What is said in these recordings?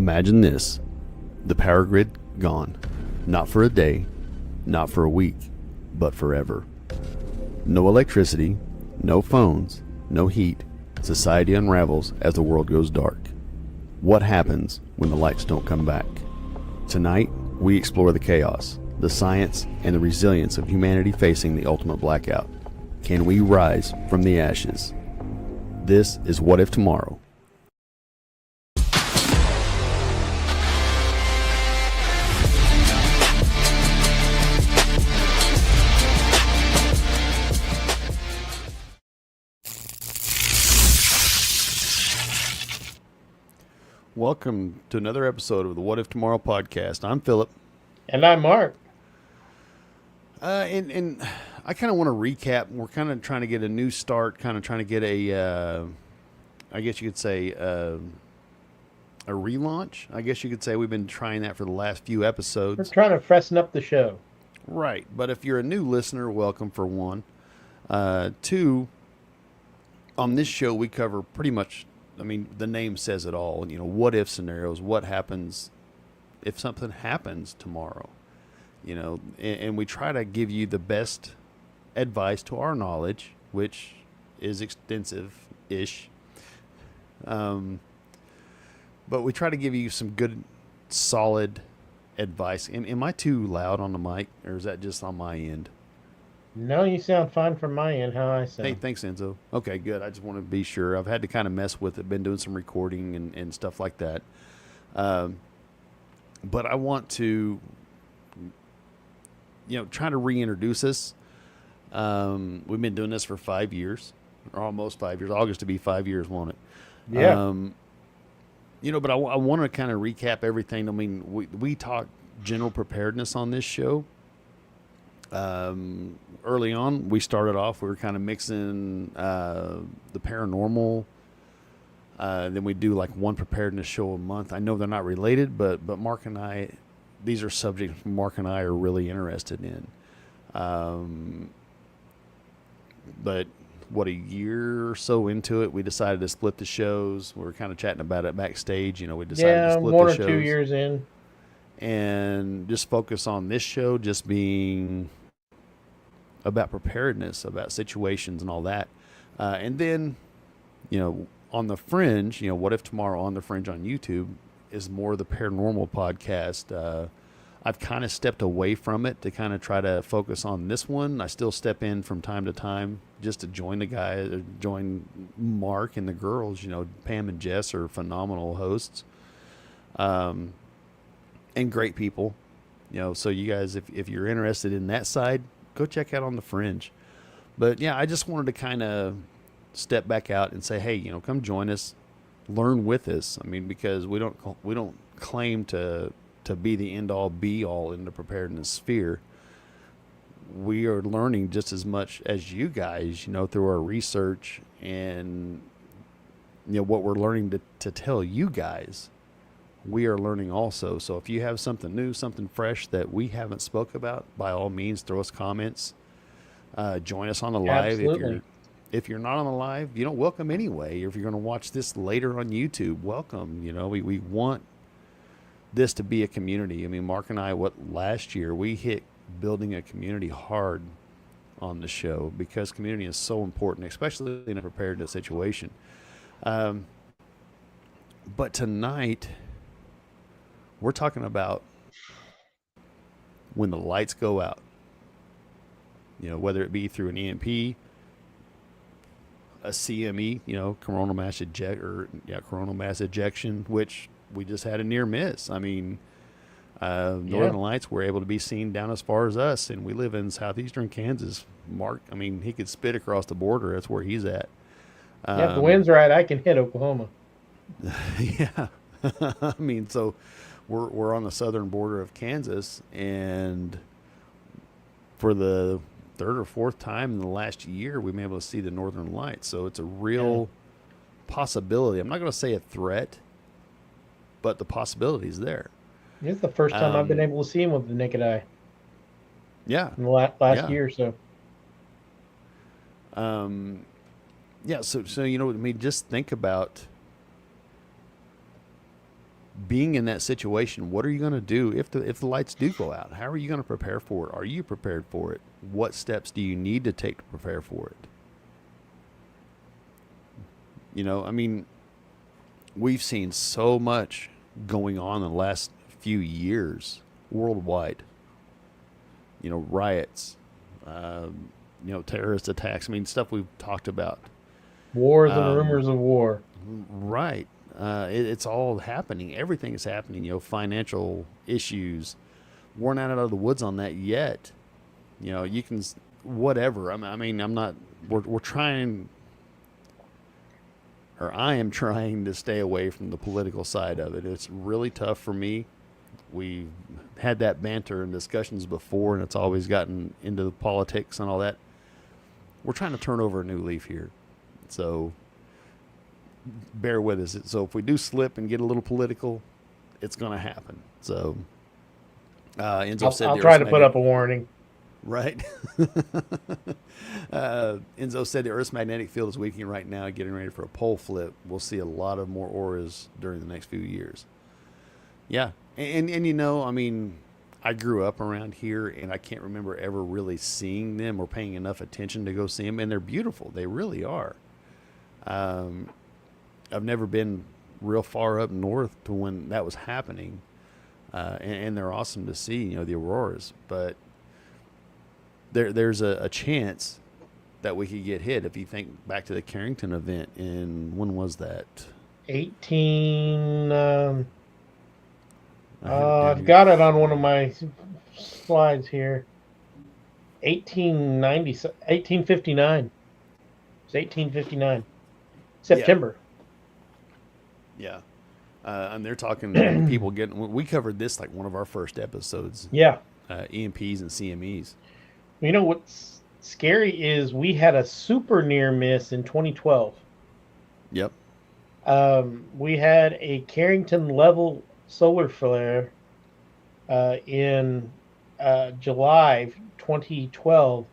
Imagine this, the power grid gone, not for a day, not for a week, but forever. No electricity, no phones, no heat. Society unravels as the world goes dark. What happens when the lights don't come back? Tonight, we explore the chaos, the science, and the resilience of humanity facing the ultimate blackout. Can we rise from the ashes? This is What If Tomorrow. Welcome to another episode of the What If Tomorrow podcast. I'm Philip. And I'm Mark. And I kind of want to recap. We're kind of trying to get a new start, kind of trying to get I guess you could say, a relaunch. I guess you could say we've been trying that for the last few episodes. We're trying to freshen up the show. Right. But if you're a new listener, welcome for one. Two, on this show, we cover pretty much, I mean, the name says it all. You know, what if scenarios, what happens if something happens tomorrow, you know, and we try to give you the best advice to our knowledge, which is extensive-ish. But we try to give you some good, solid advice. Am I too loud on the mic, or is that just on my end? No, you sound fine from my end, how I sound. Hey, thanks, Enzo. Okay, good. I just want to be sure. I've had to kind of mess with it, been doing some recording and stuff like that. But I want to, you know, try to reintroduce us. We've been doing this for 5 years, or almost 5 years. August to be 5 years, won't it? Yeah. You know, but I want to kind of recap everything. I mean, we talk general preparedness on this show. Early on, we started off, we were kind of mixing the paranormal. Then we do like one preparedness show a month. I know they're not related, but Mark and I, these are subjects Mark and I are really interested in. But what, a year or so into it, we decided to split the shows. We were kind of chatting about it backstage. You know, we decided to split the shows. 1 or 2 years in. And just focus on this show just being about preparedness, about situations and all that. And then, you know, on the fringe, you know, What If Tomorrow on the Fringe on YouTube is more the paranormal podcast. I've kind of stepped away from it to kind of try to focus on this one. I still step in from time to time just to join Mark and the girls. You know, Pam and Jess are phenomenal hosts. And great people, you know, so you guys, if you're interested in that side, go check out on the fringe. But yeah, I just wanted to kind of step back out and say, hey, you know, come join us, learn with us. I mean, because we don't claim to be the end all be all in the preparedness sphere. We are learning just as much as you guys, you know, through our research and, you know, what we're learning to tell you guys. We are learning also. So if you have something new, something fresh that we haven't spoke about, by all means, throw us comments. Join us on the live. Absolutely. If you're not on the live, you know, welcome anyway. If you're going to watch this later on YouTube, welcome. You know, we want this to be a community. I mean, Mark and I, last year, we hit building a community hard on the show because community is so important, especially in a preparedness situation. But tonight, we're talking about when the lights go out, you know, whether it be through an EMP, a CME, you know, coronal mass ejection, which we just had a near miss. I mean, Northern Lights were able to be seen down as far as us, and we live in southeastern Kansas. Mark, I mean, he could spit across the border. That's where he's at. If the wind's right, I can hit Oklahoma. Yeah. I mean, so we're on the southern border of Kansas, and for the third or fourth time in the last year, we've been able to see the Northern Lights. So it's a real possibility. I'm not going to say a threat, but the possibility is there. It's the first time I've been able to see him with the naked eye. Yeah. In the last year or so. Yeah. So, you know, I mean, just think about being in that situation, what are you going to do if the lights do go out? How are you going to prepare for it? Are you prepared for it? What steps do you need to take to prepare for it? You know, I mean, we've seen so much going on in the last few years worldwide. You know, riots, terrorist attacks. I mean, stuff we've talked about. Wars and rumors of war. Right. It's all happening. Everything is happening. You know, financial issues. We're not out of the woods on that yet. You know, you can whatever. I mean, I'm not. We're trying, or I am trying to stay away from the political side of it. It's really tough for me. We've had that banter and discussions before, and it's always gotten into the politics and all that. We're trying to turn over a new leaf here, so bear with us. So if we do slip and get a little political, it's going to happen. So Enzo said I'll try to put up a warning. Right. Enzo said the Earth's magnetic field is weakening right now, getting ready for a pole flip. We'll see a lot of more auras during the next few years. Yeah. And you know, I mean, I grew up around here, and I can't remember ever really seeing them or paying enough attention to go see them. And they're beautiful. They really are. I've never been real far up north to when that was happening. And they're awesome to see, you know, the auroras. But there's a chance that we could get hit if you think back to the Carrington event in, when was that? 18... I've got it on one of my slides here. 1859. It's 1859. September. Yeah. And they're talking people getting... We covered this like one of our first episodes. Yeah. EMPs and CMEs. You know what's scary is we had a super near miss in 2012. Yep. We had a Carrington level solar flare in July 2012,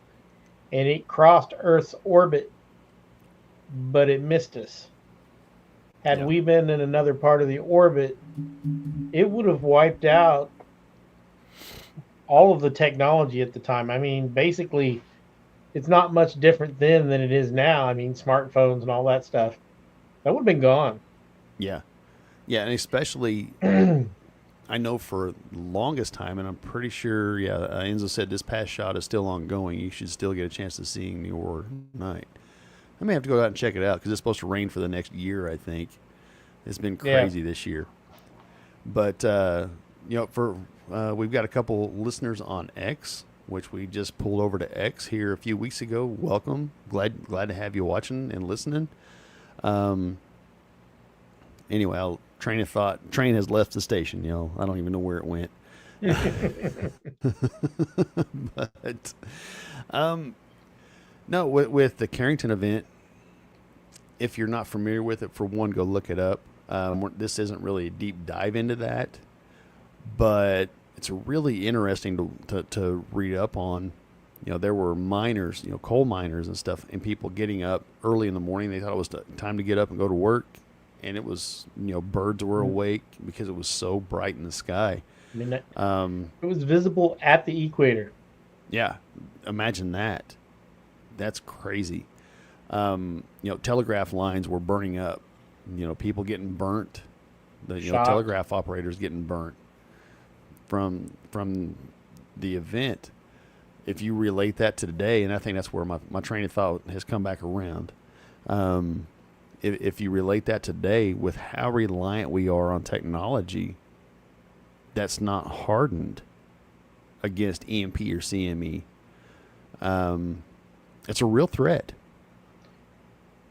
and it crossed Earth's orbit, but it missed us. Had we been in another part of the orbit, it would have wiped out all of the technology at the time. I mean, basically, it's not much different then than it is now. I mean, smartphones and all that stuff. That would have been gone. Yeah. Yeah, and especially, I know for the longest time, and I'm pretty sure, Enzo said this past shot is still ongoing. You should still get a chance to seeing the aurora tonight. I may have to go out and check it out because it's supposed to rain for the next year, I think. It's been crazy this year. But, we've got a couple listeners on X, which we just pulled over to X here a few weeks ago. Welcome. Glad to have you watching and listening. Anyway, train of thought. Train has left the station. You know, I don't even know where it went. But, no, with the Carrington event, if you're not familiar with it, for one, go look it up. This isn't really a deep dive into that, but it's really interesting to read up on. You know, there were miners, you know, coal miners and stuff, and people getting up early in the morning. They thought it was time to get up and go to work. And it was, you know, birds were awake because it was so bright in the sky. I mean, it was visible at the equator. Yeah, imagine that. That's crazy. Telegraph lines were burning up. You know, people getting burnt. Telegraph operators getting burnt from the event. If you relate that to today, and I think that's where my train of thought has come back around. If you relate that today with how reliant we are on technology that's not hardened against EMP or CME, it's a real threat.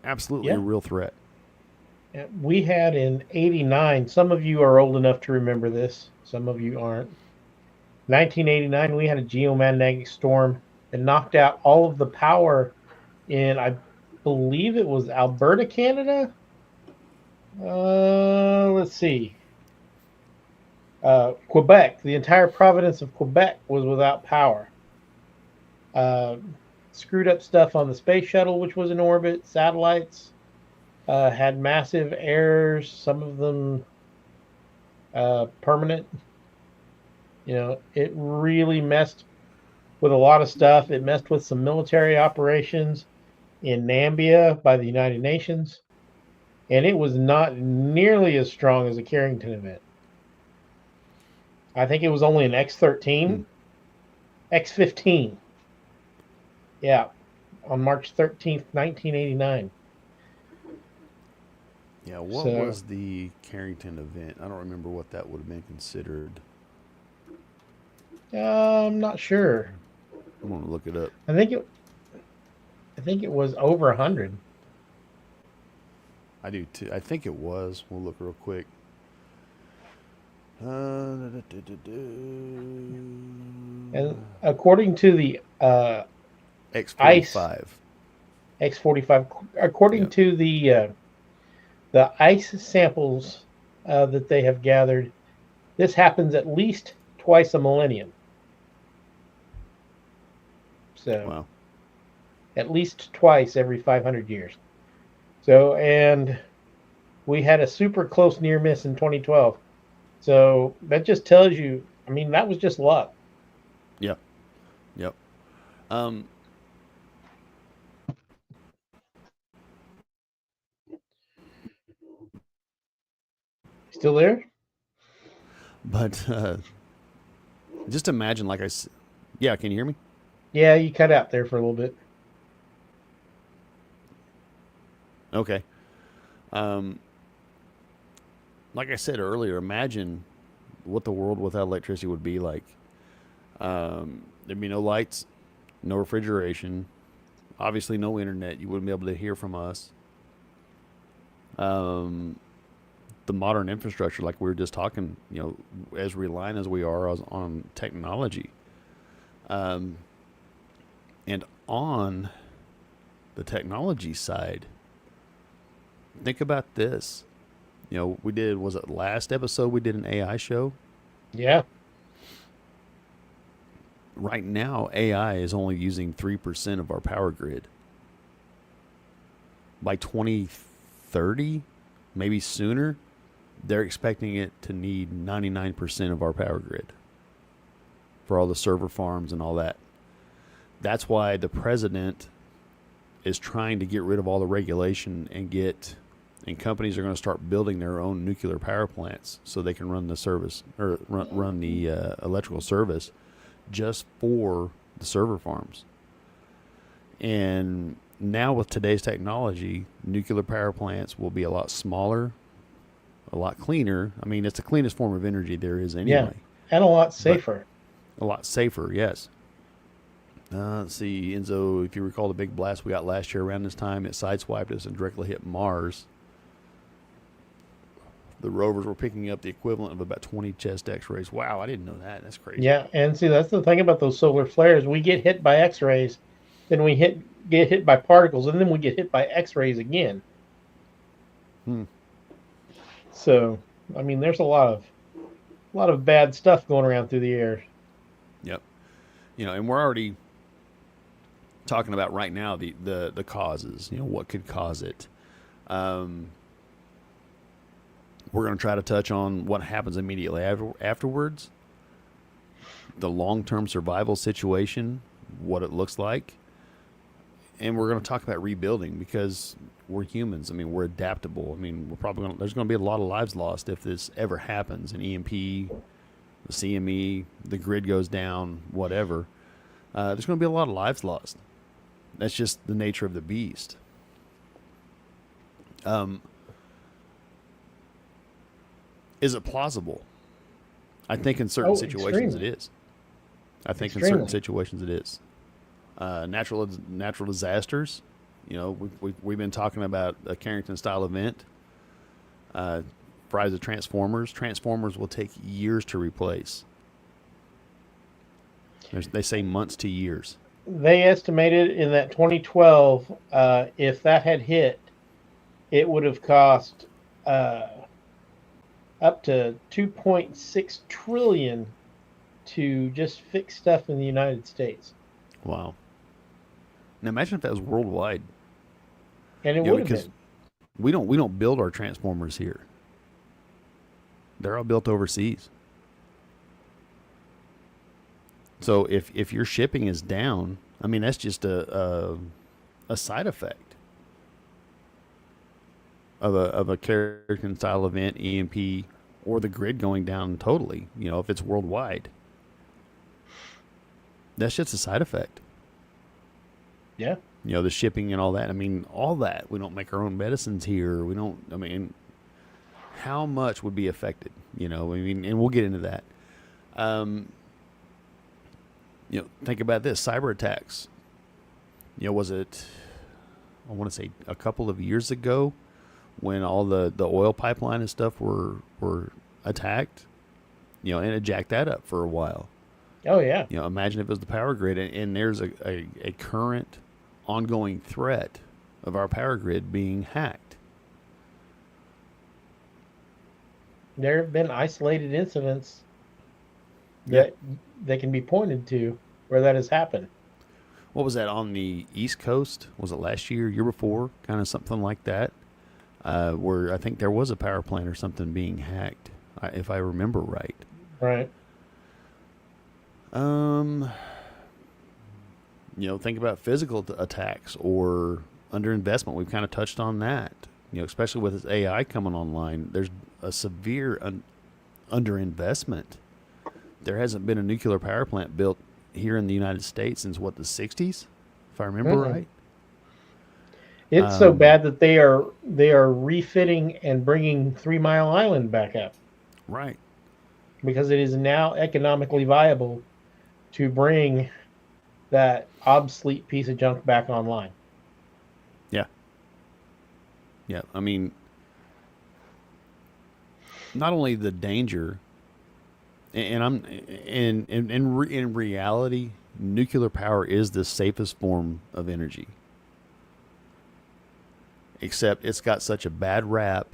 Absolutely a real threat. We had in 89, some of you are old enough to remember this, some of you aren't. 1989, we had a geomagnetic storm that knocked out all of the power in, I believe it was Alberta, Canada. Let's see. Quebec, the entire province of Quebec was without power. Screwed up stuff on the space shuttle, which was in orbit. Satellites had massive errors. Some of them permanent. It really messed with a lot of stuff. It messed with some military operations in Nambia by the United Nations, and it was not nearly as strong as a Carrington event. I think it was only an X-13, X-15. Yeah, on March 13th, 1989. Yeah, what was the Carrington event? I don't remember what that would have been considered. I'm not sure. I'm gonna look it up. I think it was over 100. I do too. I think it was. We'll look real quick. And according to the X-45. X-45, according to the ice samples that they have gathered, this happens at least twice a millennium. So, wow. At least twice every 500 years. So, and we had a super close near miss in 2012. So that just tells you, I mean, that was just luck. Yep. Yep. Still there? But just imagine, like I said, yeah, can you hear me? Yeah, you cut out there for a little bit. Okay. Like I said earlier, imagine what the world without electricity would be like. There'd be no lights, no refrigeration, obviously no internet. You wouldn't be able to hear from us. The modern infrastructure, like we were just talking, as reliant as we are on technology. And on the technology side, think about this. Was it last episode we did an AI show? Yeah. Right now, AI is only using 3% of our power grid. By 2030, maybe sooner, they're expecting it to need 99% of our power grid for all the server farms and all that. That's why the president is trying to get rid of all the regulation and companies are going to start building their own nuclear power plants so they can run the service or run the electrical service just for the server farms. And now with today's technology, nuclear power plants will be a lot smaller, a lot cleaner. I mean, it's the cleanest form of energy there is anyway. Yeah, and a lot safer. A lot safer, yes. Let's see, Enzo, if you recall the big blast we got last year around this time, it sideswiped us and directly hit Mars. The rovers were picking up the equivalent of about 20 chest x-rays. Wow, I didn't know that. That's crazy. Yeah, and see, that's the thing about those solar flares. We get hit by x-rays, then we get hit by particles, and then we get hit by x-rays again. So, I mean, there's a lot of bad stuff going around through the air. Yep. And we're already talking about right now the causes, what could cause it. We're going to try to touch on what happens immediately afterwards, the long-term survival situation, what it looks like, and we're going to talk about rebuilding because we're humans. I mean, we're adaptable. I mean, there's going to be a lot of lives lost if this ever happens. An EMP, the CME, the grid goes down, whatever. There's going to be a lot of lives lost. That's just the nature of the beast. Is it plausible? I think in certain situations it is. I think in certain situations it is. Natural disasters. We've been talking about a Carrington style event. Rise of Transformers. Transformers will take years to replace. They say months to years. They estimated in that 2012, if that had hit, it would have cost up to $2.6 trillion to just fix stuff in the United States. Wow. Now imagine if that was worldwide. And it would have been. We don't build our Transformers here. They're all built overseas. So if your shipping is down, I mean, that's just a side effect of a character style event, EMP, or the grid going down totally. You know, if it's worldwide, that's just a side effect. Yeah. You know, the shipping and all that. I mean, all that. We don't make our own medicines here. We don't. I mean, how much would be affected? You know, I mean, and we'll get into that. You know, think about this: cyber attacks. You know, was it? I want to say a couple of years ago, when all the oil pipeline and stuff were attacked. You know, and it jacked that up for a while. Oh yeah. You know, imagine if it was the power grid, and there's a current, ongoing threat of our power grid being hacked. There have been isolated incidents that they can be pointed to where that has happened. What was that on the East Coast? Was it last year, year before? Kind of something like that, where I think there was a power plant or something being hacked, if I remember right. Right. You know, think about physical attacks or underinvestment. We've kind of touched on that. You know, especially with this AI coming online, there's a severe underinvestment. There hasn't been a nuclear power plant built here in the United States since what, the 60s, if I remember right. It's so bad that they are refitting and bringing 3 Mile Island back up. Right. Because it is now economically viable to bring that obsolete piece of junk back online. Yeah. Yeah. I mean, not only the danger, and in reality, nuclear power is the safest form of energy. Except it's got such a bad rap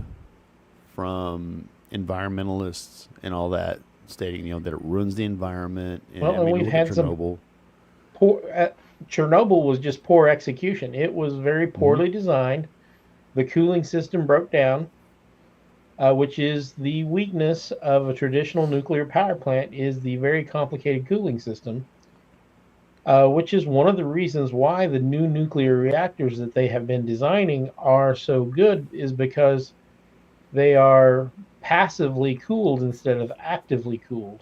from environmentalists and all that, stating, you know, that it ruins the environment. And, well, and we've had Chernobyl. Some poor. Chernobyl was just poor execution. It was very poorly designed. The cooling system broke down, which is the weakness of a traditional nuclear power plant. Is the very complicated cooling system, which is one of the reasons why the new nuclear reactors that they have been designing are so good, is because they are passively cooled instead of actively cooled.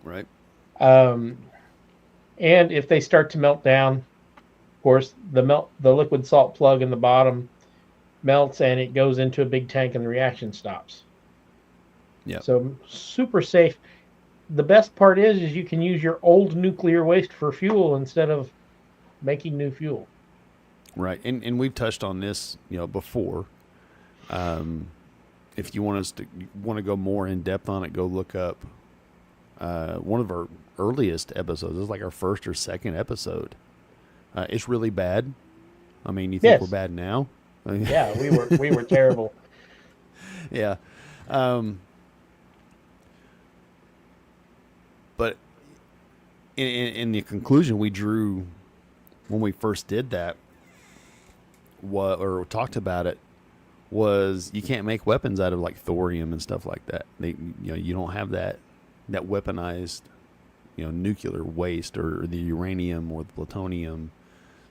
Right. And if they start to melt down, of course, the liquid salt plug in the bottom melts and it goes into a big tank and the reaction stops. Yeah. So super safe. The best part is you can use your old nuclear waste for fuel instead of making new fuel. Right. And we've touched on this, you know, before. If you want to go more in depth on it, go look up one of our earliest episodes. It was like our first or second episode. It's really bad. I mean, you think we're bad now? Yeah, we were terrible. Yeah. But in the conclusion we drew when we first did that, or talked about it, was you can't make weapons out of like thorium and stuff like that. You don't have that weaponized, nuclear waste or the uranium or the plutonium,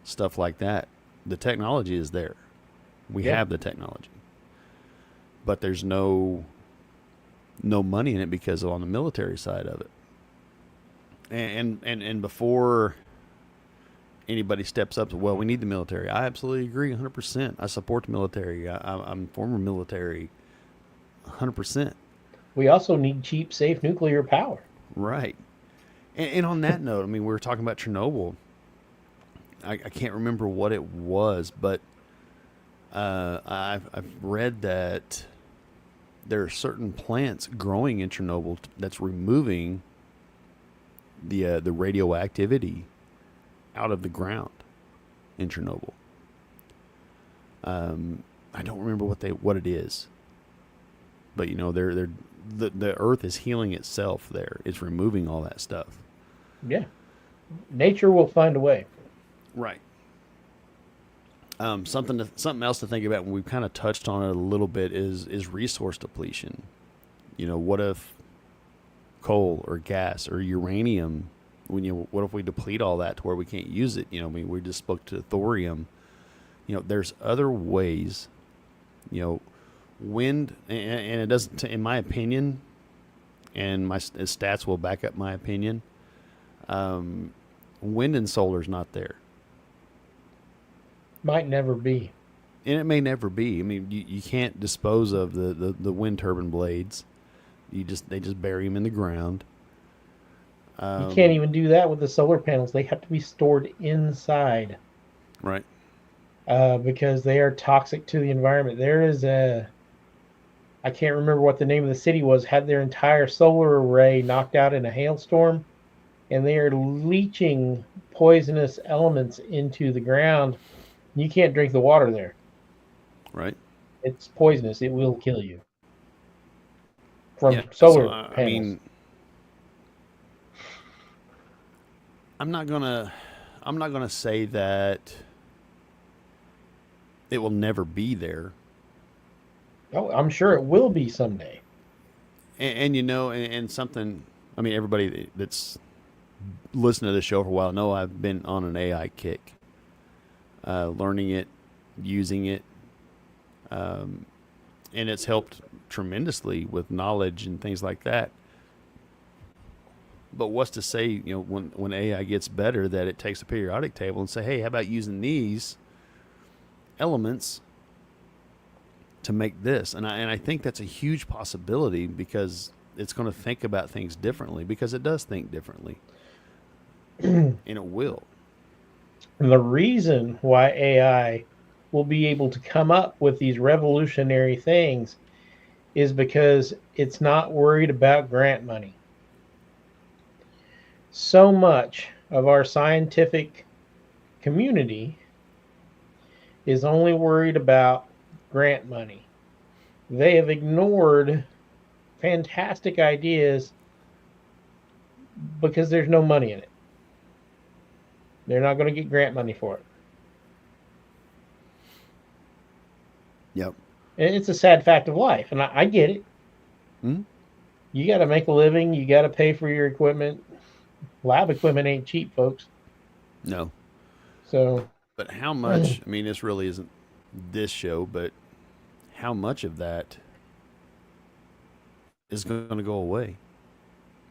stuff like that. The technology is there. We have the technology, but there's no money in it because on the military side of it. And before anybody steps up to, well, we need the military. I absolutely agree 100%. I support the military. I'm former military 100%. We also need cheap, safe nuclear power. Right. And on that note, I mean, we were talking about Chernobyl. I can't remember what it was, but I've read that there are certain plants growing in Chernobyl that's removing the radioactivity out of the ground in Chernobyl. I don't remember what it is, but the Earth is healing itself there. It's removing all that stuff. Yeah, nature will find a way. Right. Something else to think about when we've kind of touched on it a little bit is resource depletion. what if coal or gas or uranium, what if we deplete all that to where we can't use it? We just spoke to thorium. There's other ways, wind, and it doesn't, in my opinion, and my stats will back up my opinion, wind and solar is not there. Might never be. And it may never be. I mean, you can't dispose of the wind turbine blades. They just bury them in the ground. You can't even do that with the solar panels. They have to be stored inside. Right. Because they are toxic to the environment. There is I can't remember what the name of the city was, had their entire solar array knocked out in a hailstorm, and they are leaching poisonous elements into the ground. You can't drink the water there. Right. It's poisonous. It will kill you. From solar panels. I mean, I'm not gonna say that it will never be there. Oh, I'm sure it will be someday. And something. I mean, everybody that's listened to the show for a while know I've been on an AI kick, learning it, using it, and it's helped tremendously with knowledge and things like that. But what's to say, when AI gets better, that it takes a periodic table and say, hey, how about using these elements to make this? And I think that's a huge possibility, because it's going to think about things differently, because it does think differently. And it will. And the reason why AI will be able to come up with these revolutionary things is because it's not worried about grant money. So much of our scientific community is only worried about grant money. They have ignored fantastic ideas because there's no money in it. They're not going to get grant money for it. Yep. And it's a sad fact of life, and I get it. Mm-hmm. You got to make a living. You got to pay for your equipment. Lab equipment ain't cheap, folks. No. So. But how much? I mean, this really isn't this show, but how much of that is going to go away?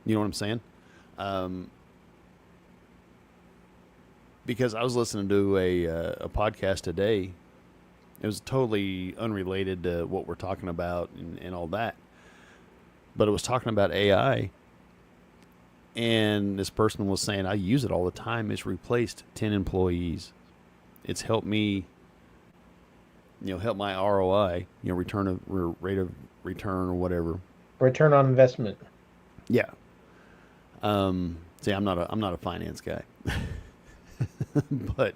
You know what I'm saying? Because I was listening to a podcast today. It was totally unrelated to what we're talking about and all that. But it was talking about AI. And this person was saying, I use it all the time. It's replaced 10 employees. It's helped me, help my ROI, rate of return or whatever. Return on investment. Yeah. See, I'm not a finance guy. But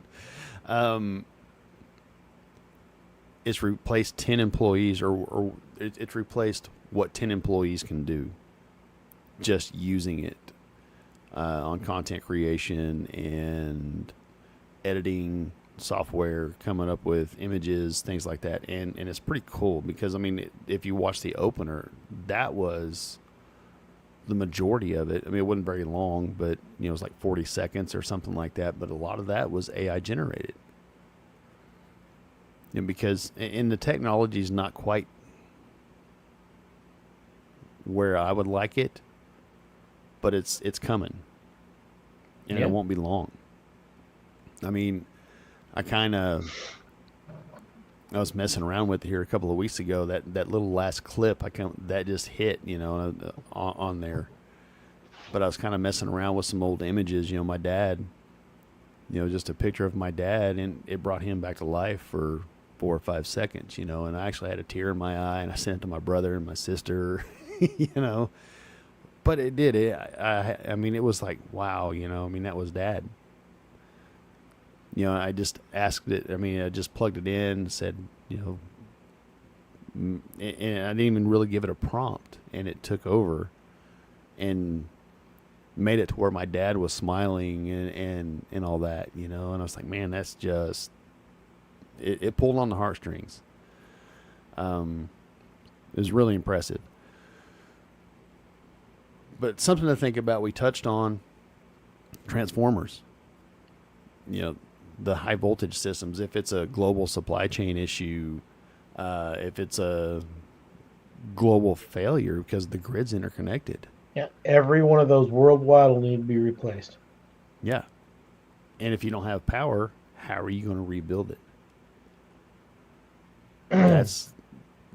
it's replaced 10 employees, or it's replaced what 10 employees can do just using it on content creation and editing software, coming up with images, things like that. And it's pretty cool, because, I mean, if you watch the opener, that was the majority of it. I mean, it wasn't very long, but, it was like 40 seconds or something like that. But a lot of that was AI generated. And because the technology is not quite where I would like it, but it's coming, and it won't be long. I mean, I was messing around with it here a couple of weeks ago. That little last clip that just hit, on there. But I was kind of messing around with some old images. My dad, just a picture of my dad, and it brought him back to life for 4 or 5 seconds. And I actually had a tear in my eye, and I sent it to my brother and my sister. But it did. I mean, it was like, wow. I mean, that was Dad. I just asked it. I mean, I just plugged it in, said, and I didn't even really give it a prompt, and it took over and made it to where my dad was smiling and all that, and I was like, man, that's just, it pulled on the heartstrings. It was really impressive. But something to think about. We touched on transformers. You know, the high voltage systems. If it's a global supply chain issue, if it's a global failure because the grid's interconnected. Yeah, every one of those worldwide will need to be replaced. Yeah. And if you don't have power, how are you going to rebuild it? That's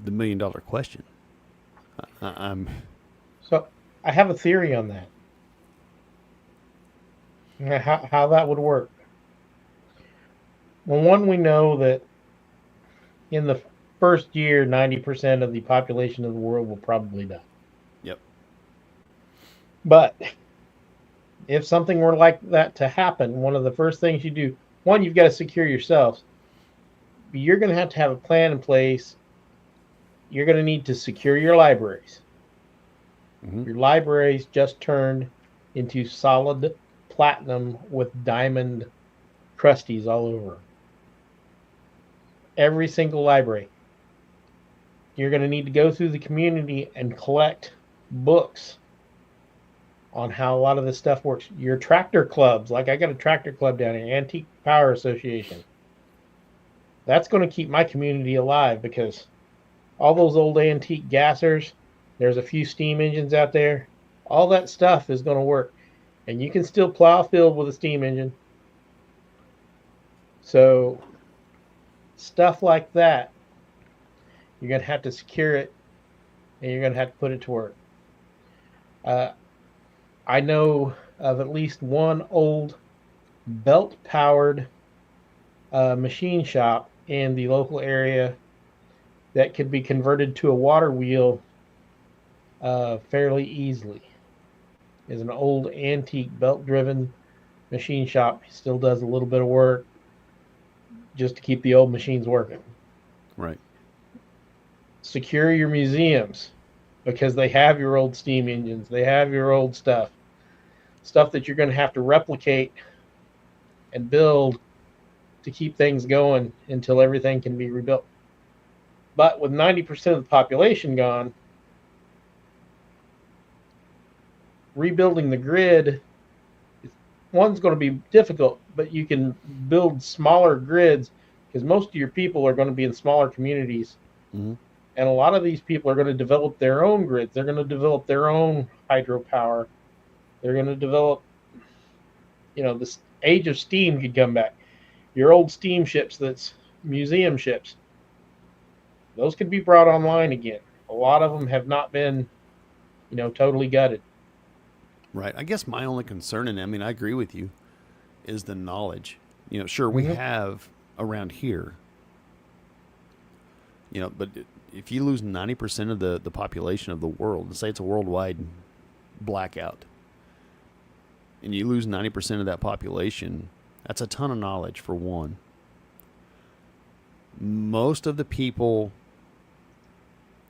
the $1,000,000 question. I'm So I have a theory on that. How that would work. Well, one, we know that in the first year, 90% of the population of the world will probably die. Yep. But if something were like that to happen, one of the first things you do, one, you've got to secure yourself. You're going to have a plan in place. You're going to need to secure your libraries. Mm-hmm. Your libraries just turned into solid platinum with diamond crusties all over. Every single library. You're going to need to go through the community and collect books on how a lot of this stuff works. Your tractor clubs, like I got a tractor club down here, Antique Power Association. That's going to keep my community alive because all those old antique gassers, there's a few steam engines out there. All that stuff is going to work. And you can still plow a field with a steam engine. So stuff like that, you're going to have to secure it and you're going to have to put it to work. I know of at least one old belt-powered machine shop in the local area that could be converted to a water wheel fairly easily. Is an old antique belt-driven machine shop. Still does a little bit of work just to keep the old machines working. Right. Secure your museums because they have your old steam engines. They have your old stuff that you're going to have to replicate and build to keep things going until everything can be rebuilt. But with 90% of the population gone, rebuilding the grid, one's going to be difficult, but you can build smaller grids because most of your people are going to be in smaller communities. Mm-hmm. And a lot of these people are going to develop their own grids. They're going to develop their own hydropower. They're going to develop, this age of steam could come back. Your old steamships that's museum ships, those could be brought online again. A lot of them have not been, totally gutted. Right. I guess my only concern, and I mean, I agree with you, is the knowledge. Sure, we have around here, but if you lose 90% of the population of the world, let's say it's a worldwide blackout, and you lose 90% of that population, that's a ton of knowledge for one. Most of the people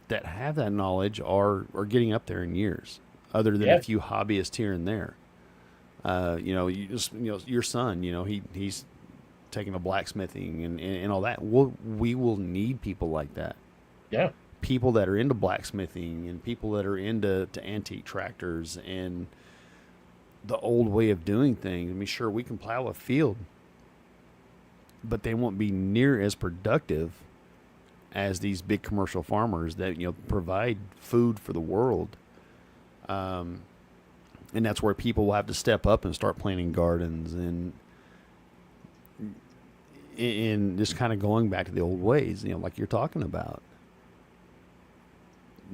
that have that knowledge are getting up there in years, other than a few hobbyists here and there. Your son, he's taking a blacksmithing and all that. We will need people like that. Yeah. People that are into blacksmithing and people that are into antique tractors and the old way of doing things. I mean, sure, we can plow a field, but they won't be near as productive as these big commercial farmers that provide food for the world. And that's where people will have to step up and start planting gardens and just kind of going back to the old ways, like you're talking about.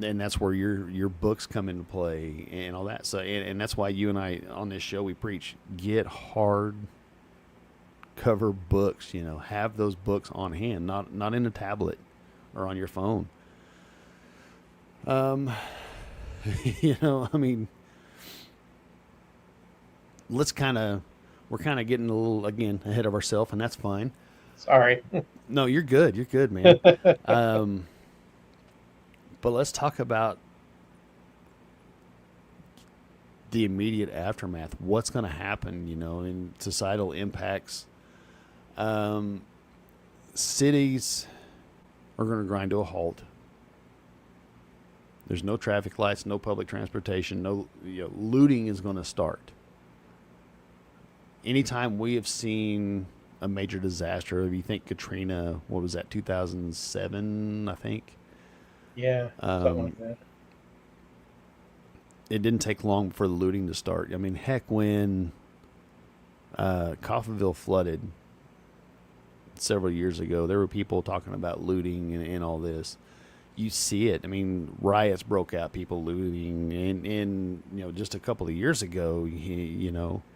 And that's where your books come into play and all that. So, and that's why you and I on this show, we preach, get hard cover books, have those books on hand, not in a tablet or on your phone. I mean, we're kind of getting a little, again, ahead of ourselves, and that's fine. Sorry. No, you're good. You're good, man. But let's talk about the immediate aftermath. What's going to happen, in societal impacts. Cities are going to grind to a halt. There's no traffic lights, no public transportation, no, looting is going to start. Anytime we have seen a major disaster, if you think Katrina, what was that, 2007, I think? Yeah, something like that. It didn't take long for the looting to start. I mean, heck, when Coffeyville flooded several years ago, there were people talking about looting and all this. You see it. I mean, riots broke out, people looting, and just a couple of years ago, and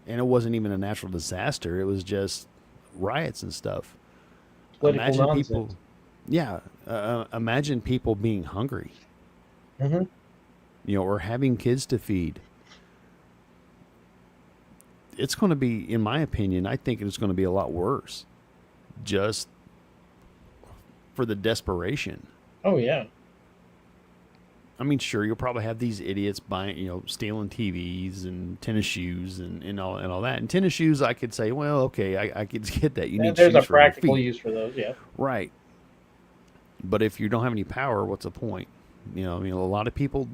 it wasn't even a natural disaster. It was just riots and stuff. Political Imagine nonsense. people, yeah. Imagine people being hungry, Mm-hmm. or having kids to feed. It's going to be, in my opinion, I think it's going to be a lot worse, just for the desperation. Oh yeah. I mean, sure, you'll probably have these idiots buying, stealing TVs and tennis shoes and all that. And tennis shoes, I could say, well, okay, I could get that. You need There's shoes a for your practical feet. use for those. Yeah. Right. But if you don't have any power, what's the point? I mean, a lot of people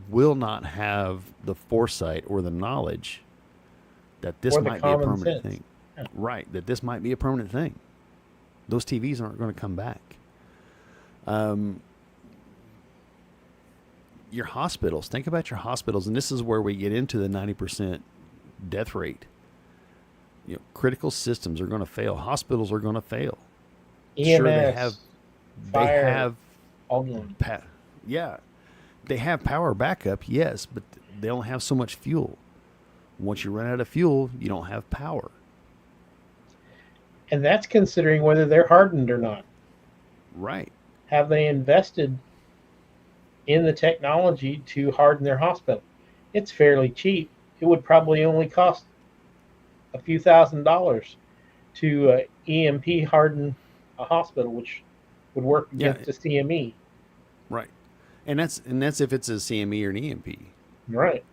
will not have the foresight or the knowledge that this Or the might be a common permanent sense. thing. Yeah. Right. That this might be a permanent thing. Those TVs aren't going to come back. Your hospitals. Think about your hospitals, and this is where we get into the 90% death rate. Critical systems are going to fail. Hospitals are going to fail. EMS, Sure, they have fire, all of them. They have power backup, yes, but they don't have so much fuel. Once you run out of fuel, you don't have power. And that's considering whether they're hardened or not. Right. Have they invested in the technology to harden their hospital? It's fairly cheap. It would probably only cost a few $1,000s to EMP harden a hospital, which would work against a CME. Right. And that's if it's a CME or an EMP. Right.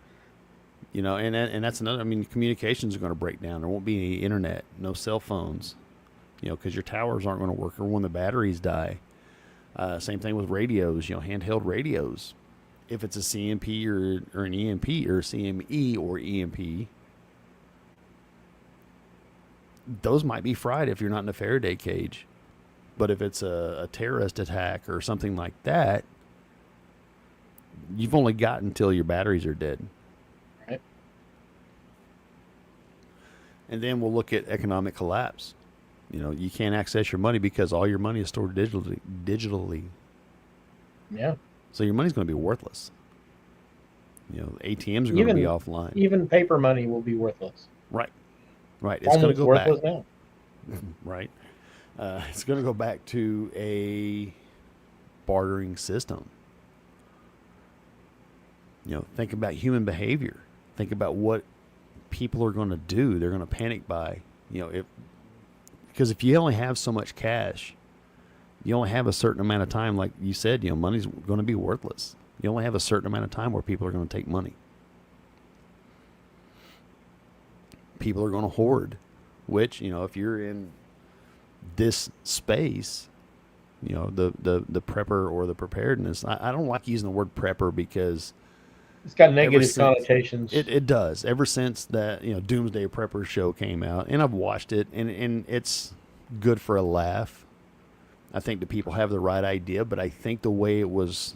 And that's another. I mean, communications are going to break down. There won't be any internet, no cell phones, because your towers aren't going to work, or when the batteries die. Same thing with radios, handheld radios. If it's a CMP or an EMP or CME or EMP, those might be fried if you're not in a Faraday cage. But if it's a terrorist attack or something like that, you've only got until your batteries are dead. Right. And then we'll look at economic collapse. You can't access your money because all your money is stored digitally. Yeah. So your money's going to be worthless. ATMs are going to be offline. Even paper money will be worthless. Right. Right. It's going to go worthless back. Now. Right. It's going to go back to a bartering system. Think about human behavior. Think about what people are going to do. They're going to panic buy. Because if you only have so much cash, you only have a certain amount of time. Like you said, money's going to be worthless. You only have a certain amount of time where people are going to take money. People are going to hoard, which, if you're in this space, the prepper or the preparedness. I don't like using the word prepper because it's got negative connotations. It does. Ever since that, Doomsday Prepper show came out, and I've watched it, and it's good for a laugh. I think the people have the right idea, but I think the way it was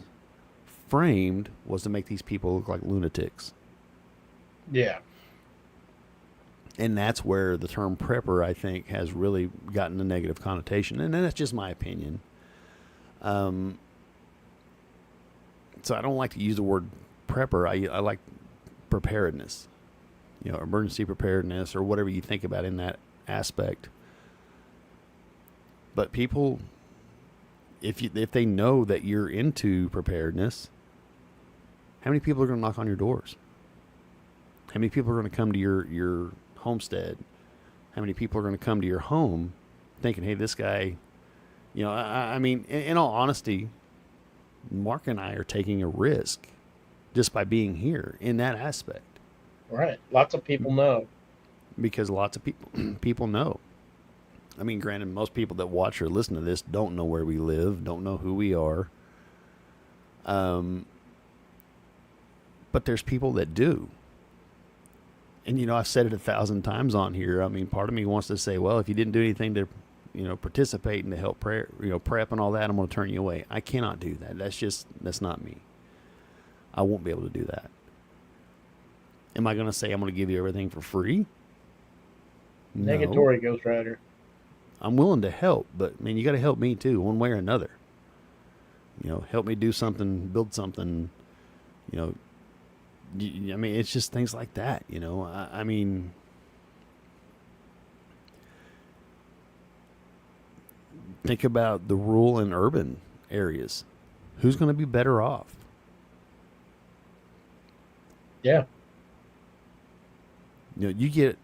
framed was to make these people look like lunatics. Yeah. And that's where the term prepper, I think, has really gotten a negative connotation. And that's just my opinion. So I don't like to use the word prepper. I like preparedness, emergency preparedness, or whatever you think about in that aspect. But people, if they know that you're into preparedness, how many people are going to knock on your doors? How many people are going to come to your homestead? How many people are going to come to your home thinking, hey, this guy, I mean, in all honesty, Mark and I are taking a risk just by being here in that aspect. Right. Lots of people know. Because lots of people know. I mean, granted, most people that watch or listen to this don't know where we live, don't know who we are. But there's people that do. And, I've said it 1,000 times on here. I mean, part of me wants to say, well, if you didn't do anything to, participate and to help prep and all that, I'm going to turn you away. I cannot do that. That's not me. I won't be able to do that. Am I going to say I'm going to give you everything for free? No. Negatory, Ghost Rider. I'm willing to help, but man, you got to help me too, one way or another. Help me do something, build something. I mean, it's just things like that. I mean, think about the rural and urban areas. Who's going to be better off? Yeah. You get,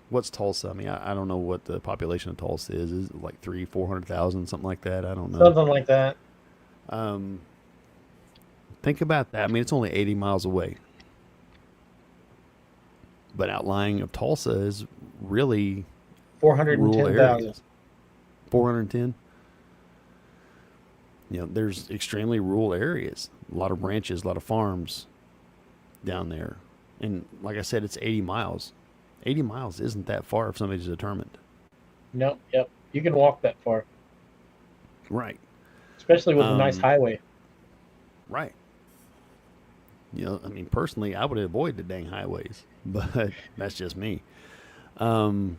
what's Tulsa? I mean, I don't know what the population of Tulsa is. Is it like 400,000, something like that? I don't know. Something like that. Think about that. I mean, it's only 80 miles away. But outlying of Tulsa is really 410,000. 410? There's extremely rural areas. A lot of ranches, a lot of farms down there. And like I said, it's 80 miles. 80 miles isn't that far if somebody's determined. No, yep. You can walk that far. Right. Especially with a nice highway. Right. I mean, personally, I would avoid the dang highways, but that's just me. But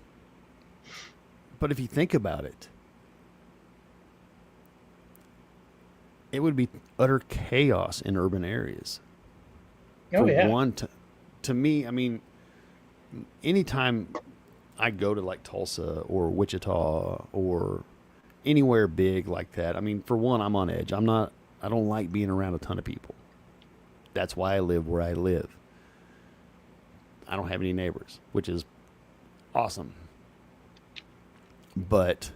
if you think about it, it would be utter chaos in urban areas. Oh, yeah. To me, I mean, anytime I go to like Tulsa or Wichita or anywhere big like that, I mean, for one, I'm on edge. I don't like being around a ton of people. That's why I live where I live. I don't have any neighbors, which is awesome. But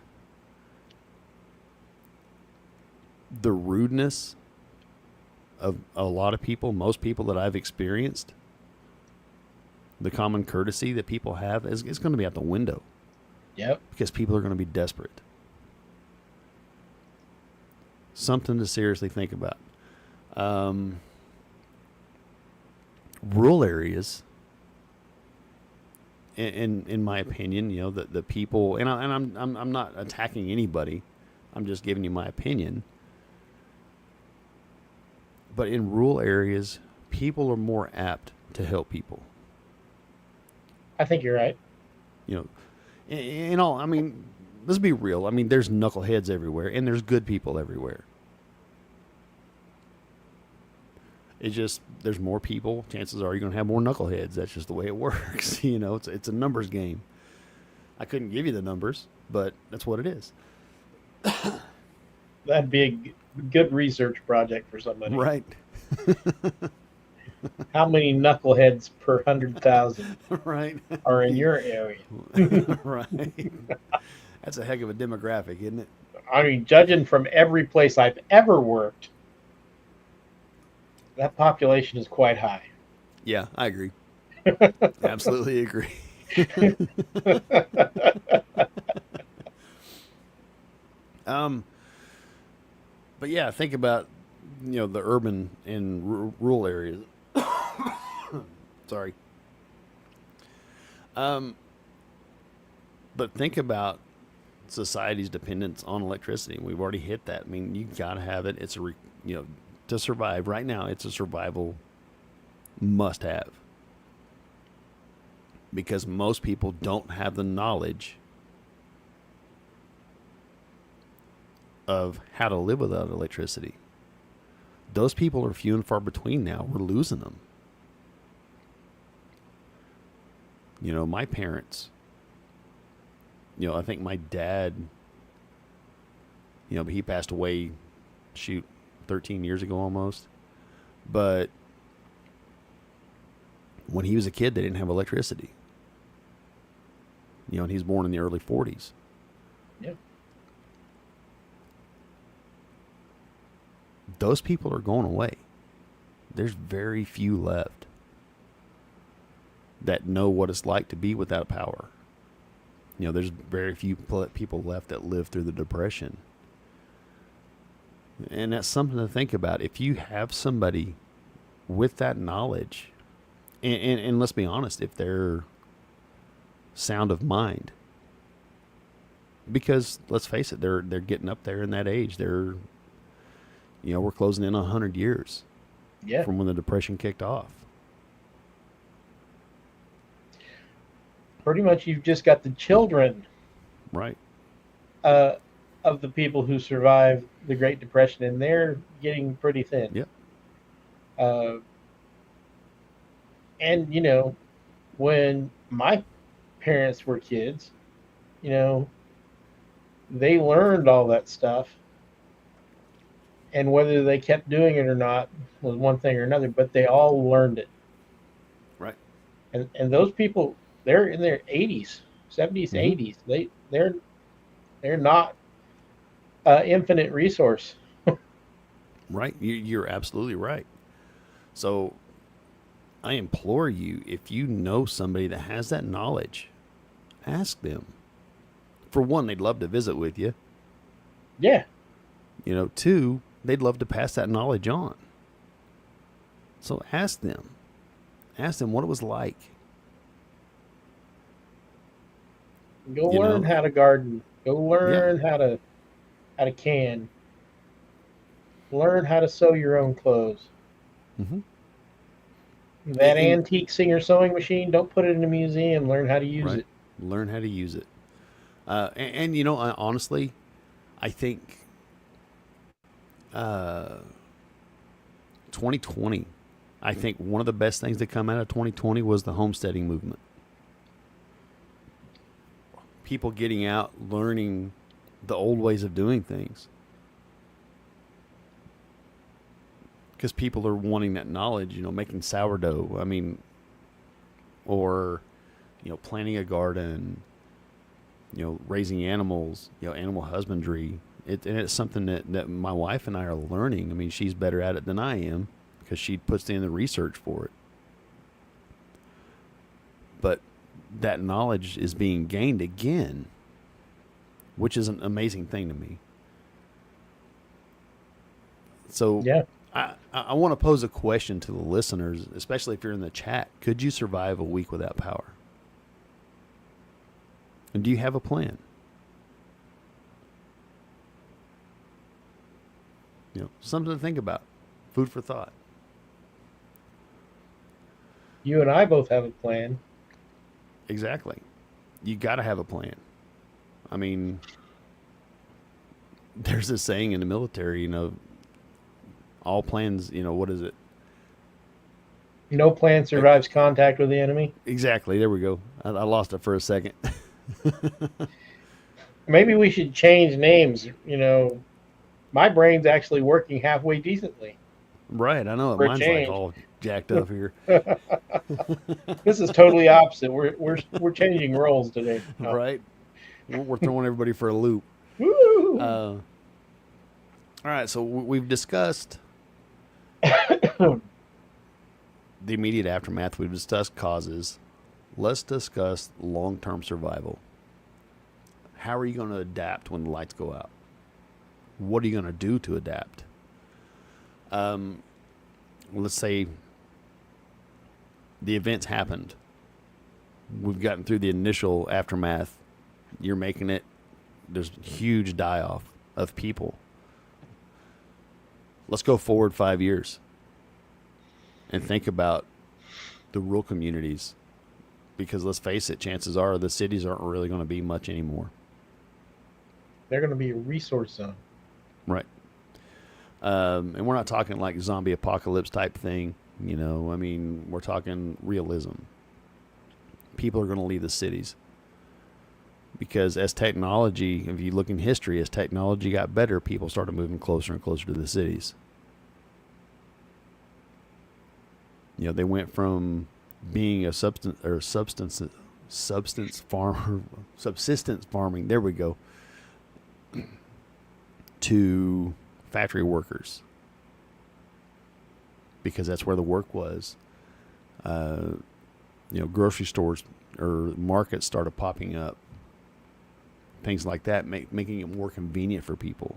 the rudeness of a lot of people, most people that I've experienced, the common courtesy that people have is going to be out the window. Yep. Because people are going to be desperate. Something to seriously think about. Rural areas, in my opinion, the people, and I'm not attacking anybody. I'm just giving you my opinion. But in rural areas, people are more apt to help people. I think you're right. I mean, let's be real. I mean, there's knuckleheads everywhere, and there's good people everywhere. It's just, there's more people. Chances are you're going to have more knuckleheads. That's just the way it works. It's a numbers game. I couldn't give you the numbers, but that's what it is. That'd be a good research project for somebody. Right. How many knuckleheads per 100,000 right. are in your area? Right. That's a heck of a demographic, isn't it? I mean, judging from every place I've ever worked, that population is quite high. Yeah, I agree. Absolutely agree. But yeah, think about, the urban and rural areas. Sorry. But think about society's dependence on electricity. We've already hit that. I mean, you got to have it. It's to survive right now, it's a survival must have. Because most people don't have the knowledge of how to live without electricity. Those people are few and far between now. We're losing them. My parents, I think my dad, he passed away, 13 years ago almost. But when he was a kid, they didn't have electricity. And he was born in the early 40s. Yeah. Those people are going away. There's very few left that know what it's like to be without power. There's very few people left that lived through the Depression. And that's something to think about. If you have somebody with that knowledge, and let's be honest, if they're sound of mind, because let's face it, they're getting up there in that age. They're, we're closing in on 100 years Yeah. from when the Depression kicked off. Pretty much you've just got the children Right. of the people who survived the Great Depression, and they're getting pretty thin. Yep. Uh, and, when my parents were kids, they learned all that stuff. And whether they kept doing it or not was one thing or another, but they all learned it. Right. And those people, they're in their 80s, 70s, Mm-hmm. 80s. They're not infinite resource. Right. You're absolutely right. So I implore you, if you know somebody that has that knowledge, ask them. For one, they'd love to visit with you. Yeah. Two, they'd love to pass that knowledge on. So ask them. Ask them what it was like. Go learn how to garden. Go learn Yeah. how to can. Learn how to sew your own clothes. Mm-hmm. That antique Singer sewing machine, don't put it in a museum. Learn how to use Right. it. Learn how to use it. I honestly, I think 2020, I think one of the best things that come out of 2020 was the homesteading movement. People getting out, learning the old ways of doing things. Because people are wanting that knowledge, making sourdough. I mean, or, planting a garden, raising animals, animal husbandry. And it's something that my wife and I are learning. I mean, she's better at it than I am because she puts in the research for it. But that knowledge is being gained again, which is an amazing thing to me. So Yeah. I want to pose a question to the listeners, especially if you're in the chat. Could you survive a week without power? And do you have a plan? Something to think about. Food for thought. You and I both have a plan. Exactly. You got to have a plan. I mean, there's a saying in the military, all plans, what is it? No plan survives contact with the enemy. Exactly. There we go. I lost it for a second. Maybe we should change names. My brain's actually working halfway decently. Right. I know. For a Mine's change. like all jacked up here. This is totally opposite. We're changing roles today. Oh. Right. We're throwing everybody for a loop. Woo! All right. So we've discussed the immediate aftermath. We've discussed causes. Let's discuss long-term survival. How are you going to adapt when the lights go out? What are you going to do to adapt? Let's say the events happened. We've gotten through the initial aftermath. You're making it. There's huge die-off of people. Let's go forward 5 years and think about the rural communities. Because let's face it, chances are the cities aren't really going to be much anymore. They're going to be a resource zone. Right. And we're not talking like zombie apocalypse type thing. I mean, we're talking realism. People are going to leave the cities. Because as technology, if you look in history, as technology got better, people started moving closer and closer to the cities. They went from being a subsistence farming. There we go. To factory workers, because that's where the work was. Grocery stores or markets started popping up. Things like that, making it more convenient for people.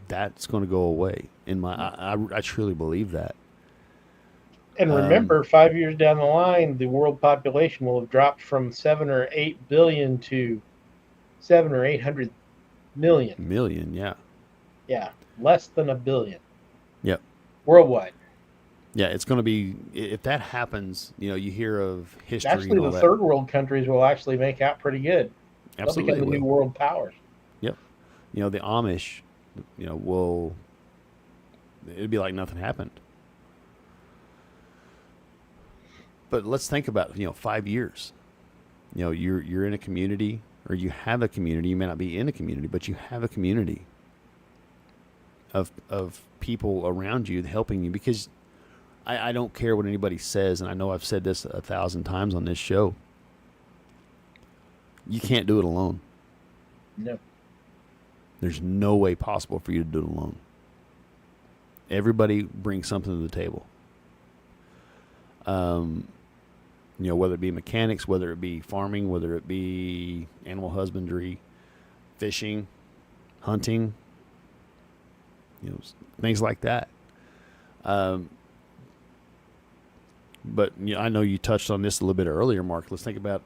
that's going to go away. I truly believe that. And remember, 5 years down the line, the world population will have dropped from 7 or 8 billion to 7 or 800 million. Million, yeah. Yeah, less than a billion Yep. worldwide. Yeah, it's going to be, if that happens, you hear of history and Actually, all the that. third world countries will actually make out pretty good. Absolutely They'll become the new will. world powers. Yep. The Amish, will, it'd be like nothing happened. But let's think about, 5 years. You're in a community, or you have a community. You may not be in a community, but you have a community of people around you helping you, because I don't care what anybody says, and I know I've said this 1,000 times on this show. You can't do it alone. No. There's no way possible for you to do it alone. Everybody brings something to the table. Whether it be mechanics, whether it be farming, whether it be animal husbandry, fishing, hunting, things like that. But I know you touched on this a little bit earlier, Mark. Let's think about,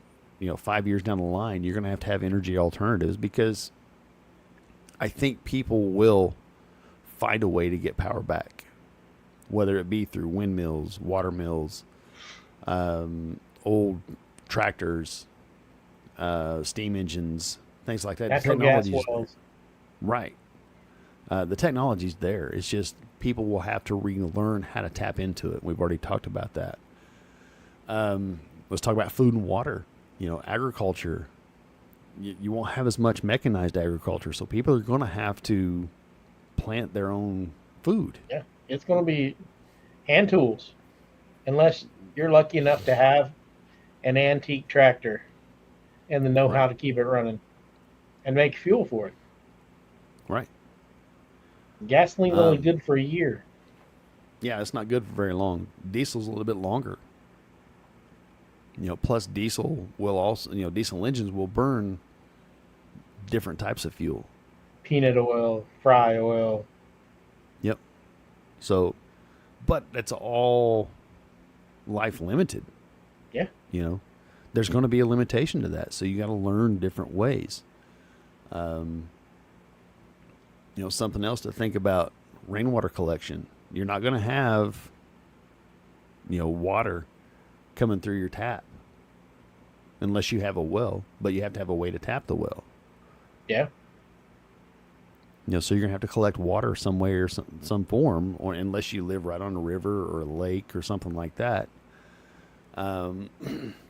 5 years down the line, you're going to have energy alternatives, because I think people will find a way to get power back, whether it be through windmills, water mills, old tractors, steam engines, things like that. Natural gas wells. Right. The technology's there. It's just people will have to relearn how to tap into it. We've already talked about that. Let's talk about food and water. Agriculture. You won't have as much mechanized agriculture, so people are going to have to plant their own food. Yeah, it's going to be hand tools, unless you're lucky enough to have an antique tractor and the know-how to keep it running and make fuel for it. Right. Gasoline's only good for a year. Yeah, it's not good for very long. Diesel's a little bit longer. Plus diesel will also, diesel engines will burn different types of fuel. Peanut oil, fry oil. Yep. So, but that's all life limited. Yeah. There's going to be a limitation to that. So you got to learn different ways. Something else to think about, rainwater collection. You're not going to have, water coming through your tap unless you have a well, but you have to have a way to tap the well. Yeah. So you're going to have to collect water some way or some form, or unless you live right on a river or a lake or something like that.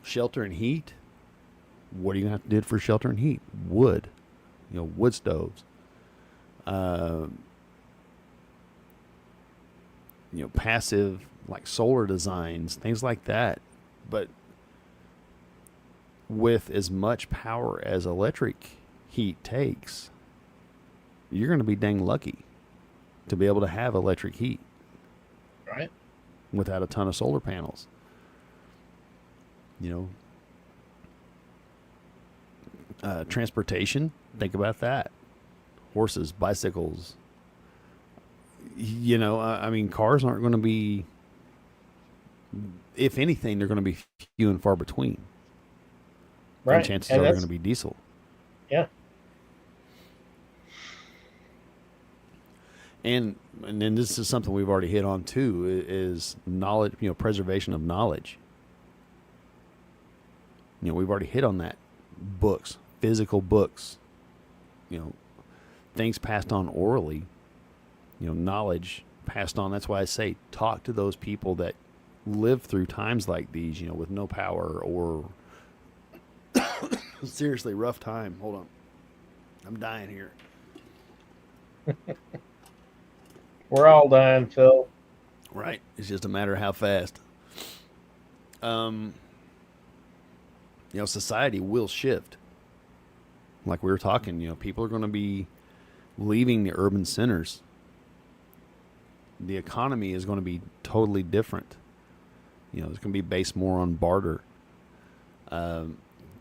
Shelter and heat. What are you going to have to do for shelter and heat? Wood. Wood stoves. Passive, like solar designs, things like that. But with as much power as electric heat takes, you're going to be dang lucky to be able to have electric heat. Right. Without a ton of solar panels. Transportation, think about that. Horses, bicycles. Cars aren't going to be, if anything, they're going to be few and far between. Right. And chances are they're going to be diesel. Yeah. And then this is something we've already hit on too, is knowledge, preservation of knowledge. We've already hit on that. Books, physical books, things passed on orally, knowledge passed on. That's why I say talk to those people that live through times like these, with no power or seriously rough time. Hold on. I'm dying here. We're all dying, Phil. Right. It's just a matter of how fast. Society will shift. Like we were talking, people are going to be leaving the urban centers. The economy is going to be totally different. It's going to be based more on barter,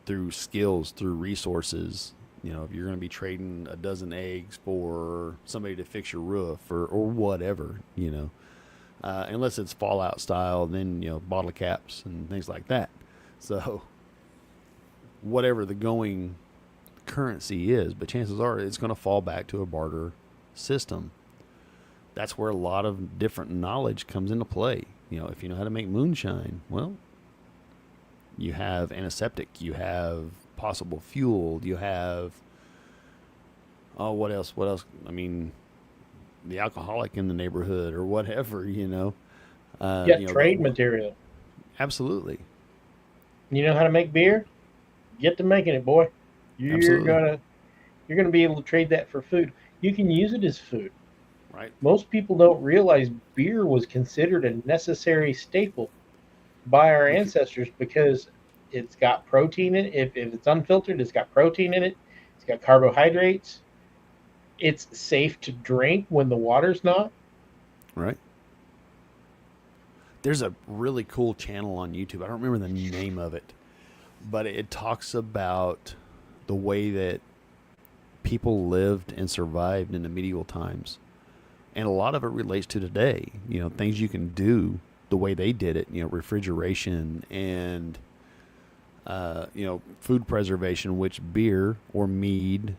through skills, through resources, You know, if you're going to be trading a dozen eggs for somebody to fix your roof or whatever, you know, unless it's Fallout style, then, you know, bottle caps and things like that. So, whatever the going currency is, but chances are it's going to fall back to a barter system. That's where a lot of different knowledge comes into play. You know, if you know how to make moonshine, well, you have antiseptic, you have possible fuel, you have, oh, what else? What else? I mean, the alcoholic in the neighborhood or whatever, you know. Yeah, You know, trade material. absolutely, You know how to make beer? Get to making it, boy. You're absolutely, gonna you're gonna be able to trade that for food. You can use it as food. right, Most people don't realize beer was considered a necessary staple by our because, ancestors because it's got protein in it. If it's unfiltered, it's got protein in it. It's got carbohydrates. It's safe to drink when the water's not. right. There's a really cool channel on YouTube. I don't remember the name of it, but it talks about the way that people lived and survived in the medieval times. And a lot of it relates to today, you know, things you can do the way they did it, you know, refrigeration and, you know, food preservation, which beer or mead,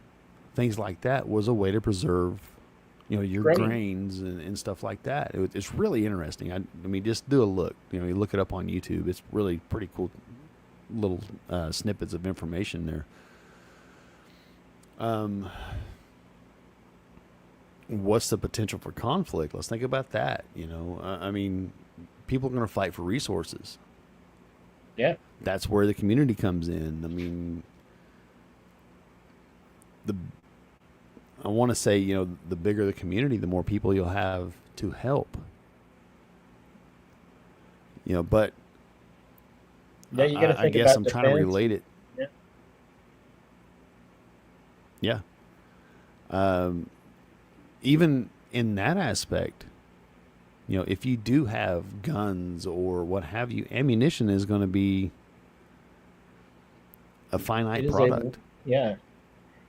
things like that was a way to preserve, you know, your Grain. grains and stuff like that. It's really interesting. I mean, just do a look, you know, you look it up on YouTube. It's really pretty cool little snippets of information there. What's the potential for conflict? Let's think about that. You know, I mean, people are going to fight for resources. Yeah. That's where the community comes in. I mean, the I want to say, you know, the bigger the community, the more people you'll have to help. You know, but Yeah, you got to I think guess about I'm trying to defense. relate it. Yeah. Yeah. Um, Even in that aspect, you know, if you do have guns or what have you, ammunition is going to be a It finite is a product. yeah.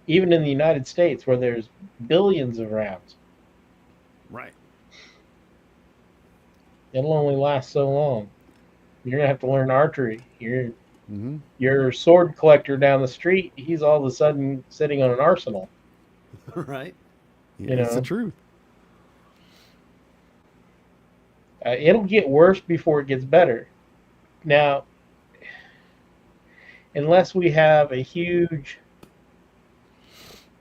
Even in the United States, where there's billions of rounds, Right. it'll only last so long. You're gonna have to learn archery. Mm-hmm. Your sword collector down the street, he's all of a sudden sitting on an arsenal. Right. Yeah, You it's the know, truth. it'll get worse before it gets better. Now, unless we have a huge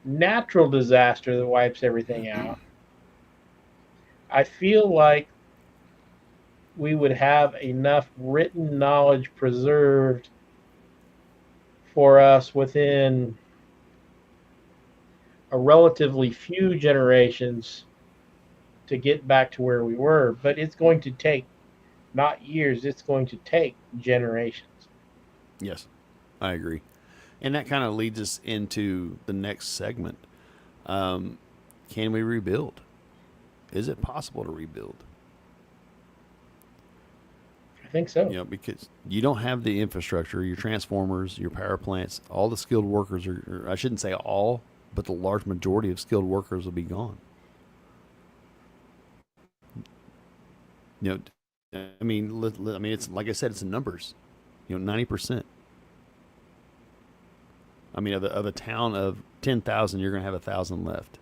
natural disaster that wipes everything out, I feel like we would have enough written knowledge preserved for us within a relatively few generations to get back to where we were. But it's going to take not years, it's going to take generations. Yes, I agree. And that kind of leads us into the next segment. Um, can we rebuild? Is it possible to rebuild? I think so. You know, because you don't have the infrastructure, your transformers, your power plants, all the skilled workers are, or I shouldn't say all, but the large majority of skilled workers will be gone. You know, I mean, I mean, it's like I said, it's in numbers. You know, 90%. I mean, of a town of 10,000, you're going to have 1,000 left.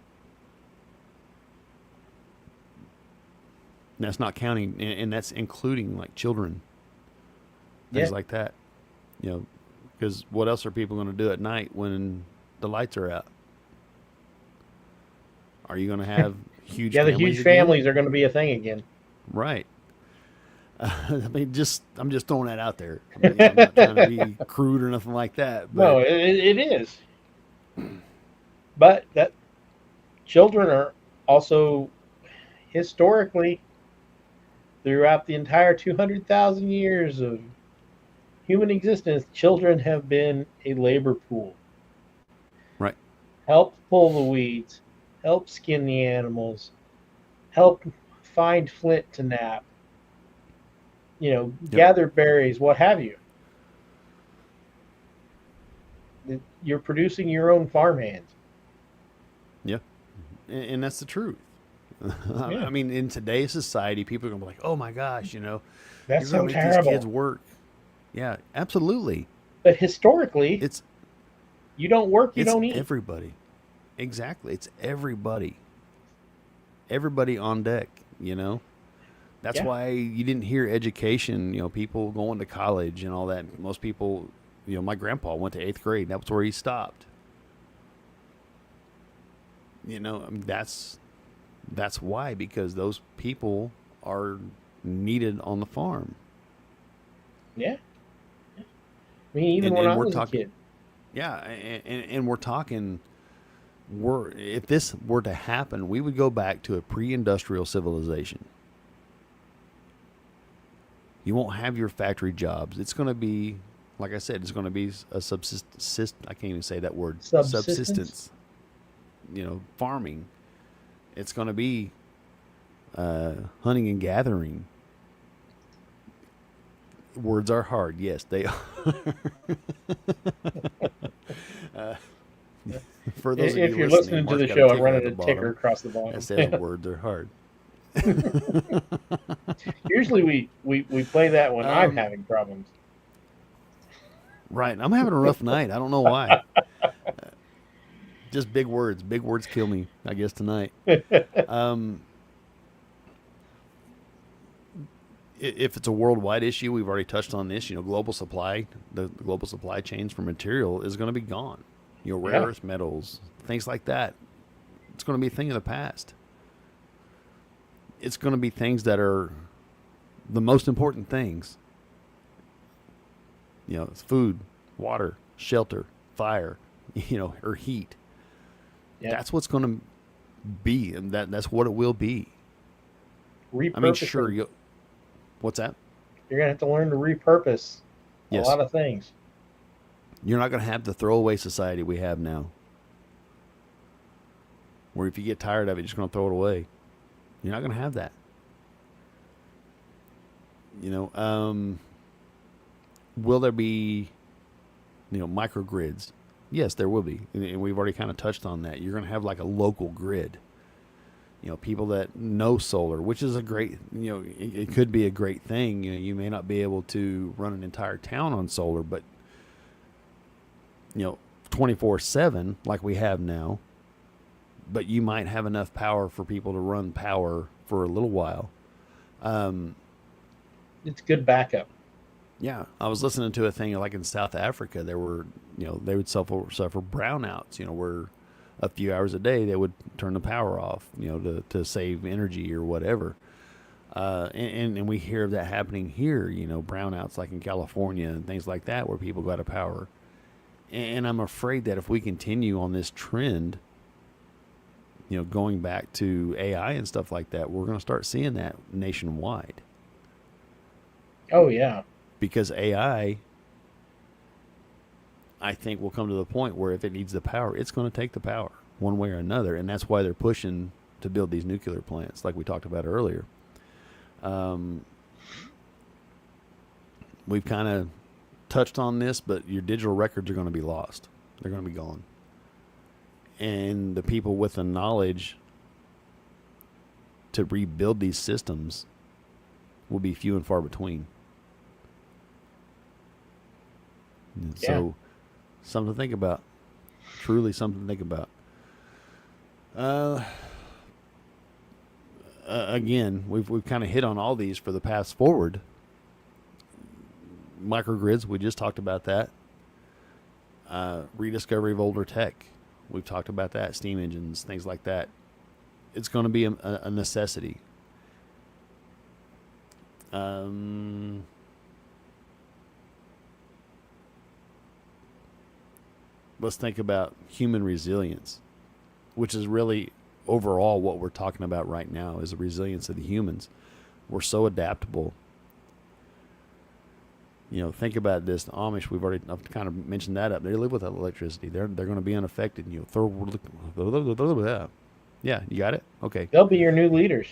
And that's not counting, and that's including like children, Yeah. things like that. You know, because what else are people going to do at night when the lights are out? Are you going to have huge Yeah, the families huge again? families are going to be a thing again. Right. I mean, I'm just throwing that out there. I mean, I'm not trying to be crude or nothing like that, but No, it is. But that children are also historically throughout the entire 200,000 years of human existence, children have been a labor pool. right. Help pull the weeds, help skin the animals, help find flint to nap, Yep. gather berries, what have you. you're producing your own farmhands. Yeah, and that's the truth. Yeah, I mean, in today's society, people are gonna be like, "Oh my gosh, you're that's gonna so make these kids terrible. work." Yeah, absolutely. But historically, It's you don't work, you it's don't eat. everybody. Exactly, it's everybody. Everybody on deck. That's Yeah, why you didn't hear education. People going to college and all that. Most people, my grandpa went to 8th grade. That was where he stopped. I mean, that's why, because those people are needed on the farm. yeah. I mean, even and when and I we're was a talking, kid. yeah, and we're talking, if this were to happen, we would go back to a pre-industrial civilization. You won't have your factory jobs. It's going to be, like I said, it's going to be a I can't even say that word, Subsistence. subsistence, farming. It's going to be hunting and gathering. Words are hard. Yes, they are. uh, for those of If you you're listening, listening to Mark's the got a show, I'm ticker at running the a ticker bottom across the that bottom. says words are hard. Usually we play that when I'm um, having problems. right. I'm having a rough night. I don't know why. Just big words. Big words kill me, I guess, tonight. Um, if it's a worldwide issue, we've already touched on this. Global supply, the global supply chains for material is going to be gone. Rare Yeah. earth metals, things like that. It's going to be a thing of the past. It's going to be things that are the most important things. It's food, water, shelter, fire, or heat. Yeah. That's what's going to be, and that's what it will be. I mean, sure, Repurposing. what's that? You're gonna have to learn to repurpose a Yes. lot of things. You're not going to have the throwaway society we have now, where if you get tired of it, you're just going to throw it away. You're not going to have that. Will there be, microgrids? Yes, there will be, and we've already kind of touched on that. You're going to have like a local grid. People that know solar, which is a great, it could be a great thing. You may not be able to run an entire town on solar, but 24/7 like we have now. But you might have enough power for people to run power for a little while. It's good backup. Yeah, I was listening to a thing like in South Africa. There were, they would suffer brownouts. Where a few hours a day they would turn the power off. To save energy or whatever. And we hear of that happening here. Brownouts like in California and things like that, where people go out of power. And I'm afraid that if we continue on this trend, going back to AI and stuff like that, we're going to start seeing that nationwide. Oh yeah. Because AI, I think, will come to the point where if it needs the power, it's going to take the power one way or another. And that's why they're pushing to build these nuclear plants, like we talked about earlier. We've kind of touched on this, but your digital records are going to be lost. They're going to be gone. And the people with the knowledge to rebuild these systems will be few and far between. Yeah. So, something to think about. Truly something to think about. Again, we've kind of hit on all these for the path forward. Microgrids, we just talked about that. Rediscovery of older tech, we've talked about that. Steam engines, things like that. It's going to be a necessity. Let's think about human resilience, which is really overall what we're talking about right now, is the resilience of the humans. We're so adaptable. Think about this. The Amish, I've kind of mentioned that up. They live without electricity. They're going to be unaffected. Third world. Yeah, you got it? Okay. They'll be your new leaders.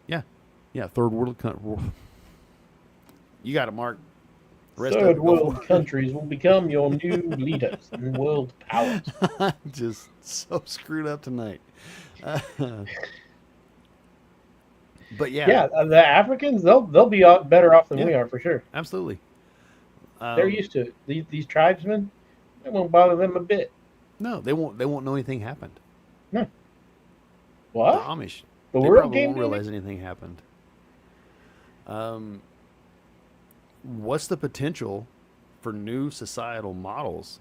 Yeah. Third world. You got it, Mark. Rest of Third it, go world for countries will become your new leaders and world powers. it. Just so screwed up tonight. Uh, but yeah, Yeah, the Africans they'll be better off than yeah, we are for sure. absolutely. They're Um, used to it. These tribesmen. It won't bother them a bit. no, they won't. They won't know anything happened. No. The What? Amish, The they world probably came won't to an realize end? anything happened. What's the potential for new societal models?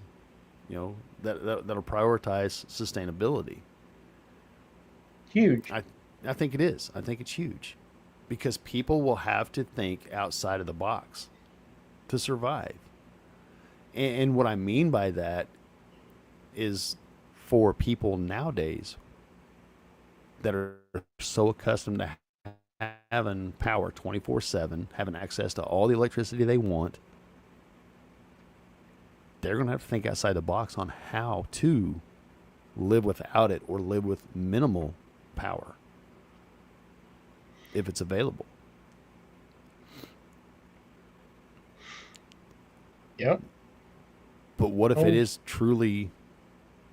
That'll prioritize sustainability. Huge. I think it is. I think it's huge because people will have to think outside of the box to survive. And what I mean by that is for people nowadays that are so accustomed to having power 24/7, having access to all the electricity they want, they're going to have to think outside the box on how to live without it or live with minimal power if it's available. Yep. But what if it Oh, is truly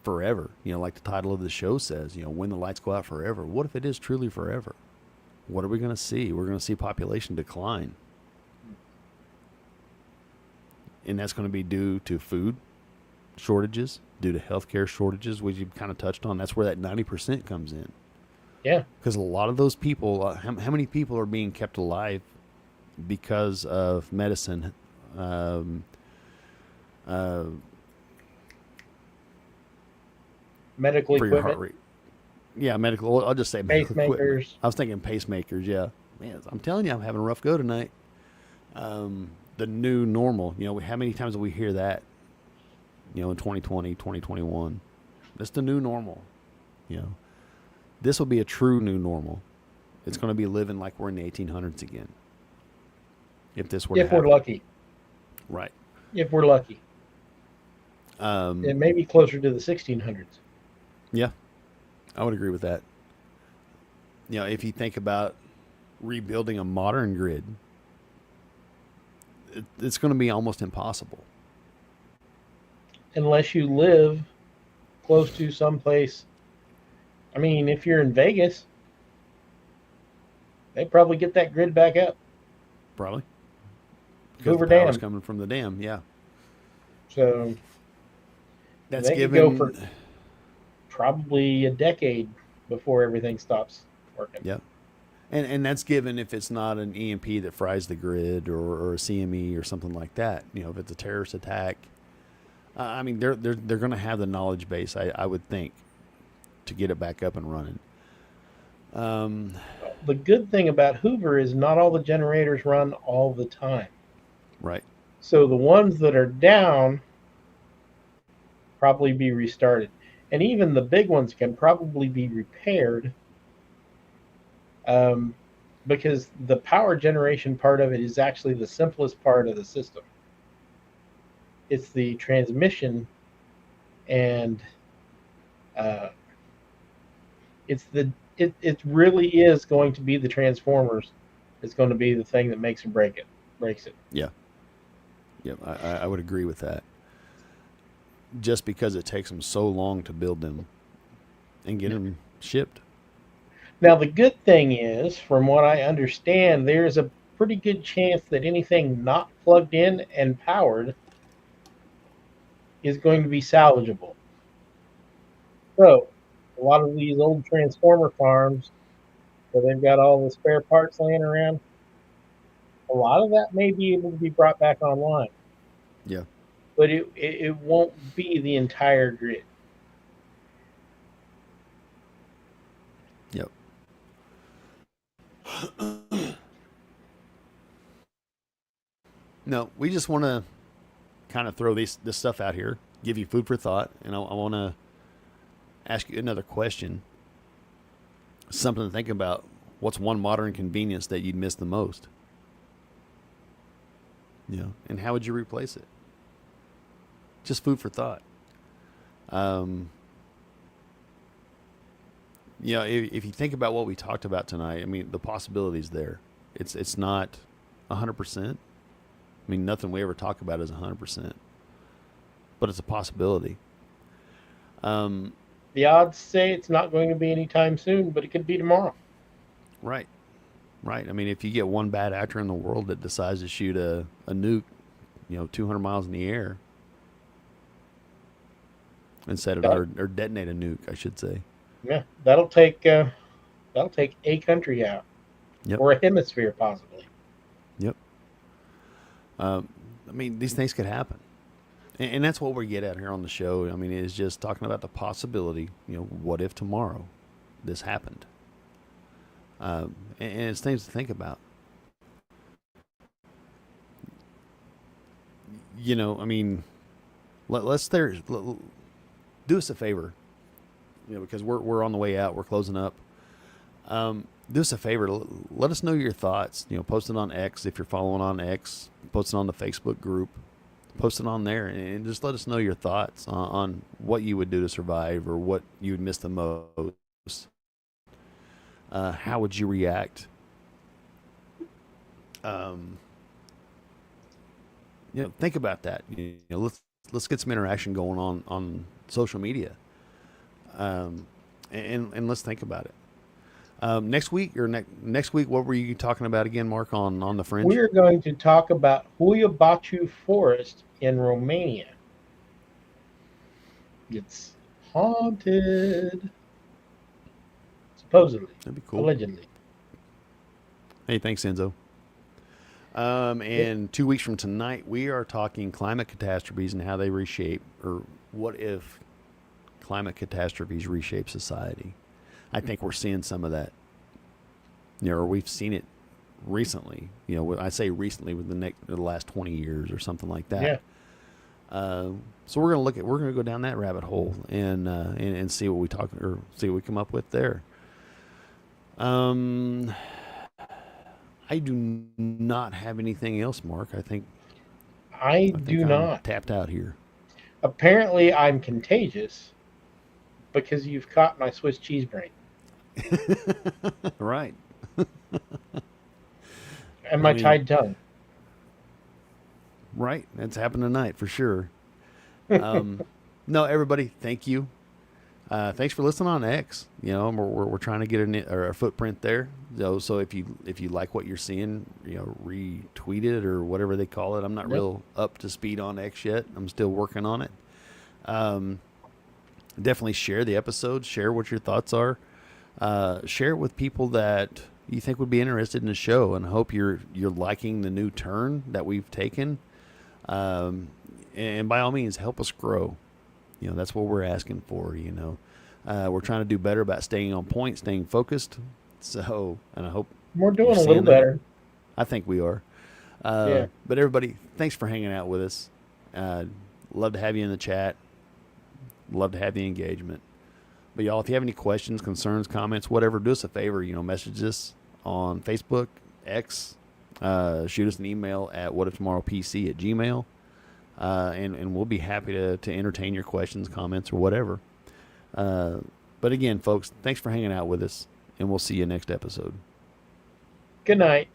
forever? Like the title of the show says, when the lights go out forever. What if it is truly forever? What are we going to see? We're going to see population decline. And that's going to be due to food shortages, due to healthcare shortages, which you've kind of touched on. That's where that 90% comes in. yeah. Because a lot of those people, how many people are being kept alive because of medicine? Uh, Medical for your heart equipment, rate. Yeah, medical. I'll just say medical equipment. pacemakers. I was thinking pacemakers. Yeah, man, I'm telling you, I'm having a rough go tonight. The new normal. How many times do we hear that? In 2020, 2021, that's the new normal. This will be a true new normal. It's going to be living like we're in the 1800s again. If this were to If we're happen, lucky. right? If we're lucky. Um, It may be closer to the 1600s. yeah, I would agree with that. If you think about rebuilding a modern grid, it's going to be almost impossible. Unless you live close to some place. I mean, if you're in Vegas, they probably get that grid back up. Probably because the Hoover power's Dam. coming from the dam. Yeah, So that's they could go given. for probably a decade before everything stops working. Yeah, and that's given if it's not an EMP that fries the grid or a CME or something like that. If it's a terrorist attack, I mean they're going to have the knowledge base. I would think to get it back up and running. The good thing about Hoover is not all the generators run all the time. Right. So the ones that are down probably be restarted. And even the big ones can probably be repaired um, because the power generation part of it is actually the simplest part of the system. It's the transmission and uh, it really is going to be the transformers. It's going to be the thing that makes or breaks it. Yeah. Yeah. I would agree with that. Just because it takes them so long to build them and get them shipped. Now the good thing is, from what I understand, there's a pretty good chance that anything not plugged in and powered is going to be salvageable. So a lot of these old transformer farms where they've got all the spare parts laying around, a lot of that may be able to be brought back online, Yeah. but it won't be the entire grid. Yep. No, we just want to kind of throw this stuff out here, give you food for thought, and I want to ask you another question. Something to think about. What's one modern convenience that you'd miss the most? And how would you replace it? Just food for thought. If you think about what we talked about tonight, I mean, the possibilities there. It's not 100%. I mean, nothing we ever talk about is 100%, but it's a possibility. The odds say it's not going to be anytime soon, but it could be tomorrow. Right. Right. I mean, if you get one bad actor in the world that decides to shoot a nuke, 200 miles in the air, instead of or detonate a nuke, I should say. Yeah, that'll take a country out, Yep. or a hemisphere possibly. Yep. I mean, these things could happen, and that's what we get at here on the show. I mean, it's just talking about the possibility. What if tomorrow this happened? And it's things to think about. I mean, let's do us a favor, because we're on the way out. We're closing up. Do us a favor. Let us know your thoughts. Post it on X if you're following on X. Post it on the Facebook group. Post it on there, and just let us know your thoughts on what you would do to survive, or what you would miss the most. How would you react? Think about that. Let's get some interaction going on social media, and let's think about it. Next week, what were you talking about again, Mark, on the Fringe? We're going to talk about Huiabachu Forest in Romania. It's haunted, supposedly. That'd be cool. Allegedly. Hey, thanks, Enzo. And 2 weeks from tonight, we are talking climate catastrophes and how they reshape, or what if climate catastrophes reshape society. I think we're seeing some of that, or we've seen it recently. I say recently, within the last 20 years or something like that. Yeah. So we're gonna go down that rabbit hole and see what we come up with there. I do not have anything else, Mark. I think I do I'm not. tapped out here. Apparently, I'm contagious because you've caught my Swiss cheese brain. Right. And my tied tongue. Right. That's happened tonight for sure. No, everybody, thank you. Thanks for listening on X. We're trying to get a footprint there. So if you like what you're seeing, retweet it or whatever they call it. I'm not real up to speed on X yet. I'm still working on it. Definitely share the episode. Share what your thoughts are. Share it with people that you think would be interested in the show, and I hope you're liking the new turn that we've taken. And by all means, help us grow. That's what we're asking for. We're trying to do better about staying on point, staying focused. So, and I hope we're doing a little better. I think we are. Yeah. But everybody, thanks for hanging out with us. Love to have you in the chat. Love to have the engagement. But y'all, if you have any questions, concerns, comments, whatever, do us a favor. Message us on Facebook, X. Shoot us an email at whatiftomorrowpc@gmail.com. And we'll be happy to entertain your questions, comments, or whatever. But again, folks, thanks for hanging out with us, and we'll see you next episode. Good night.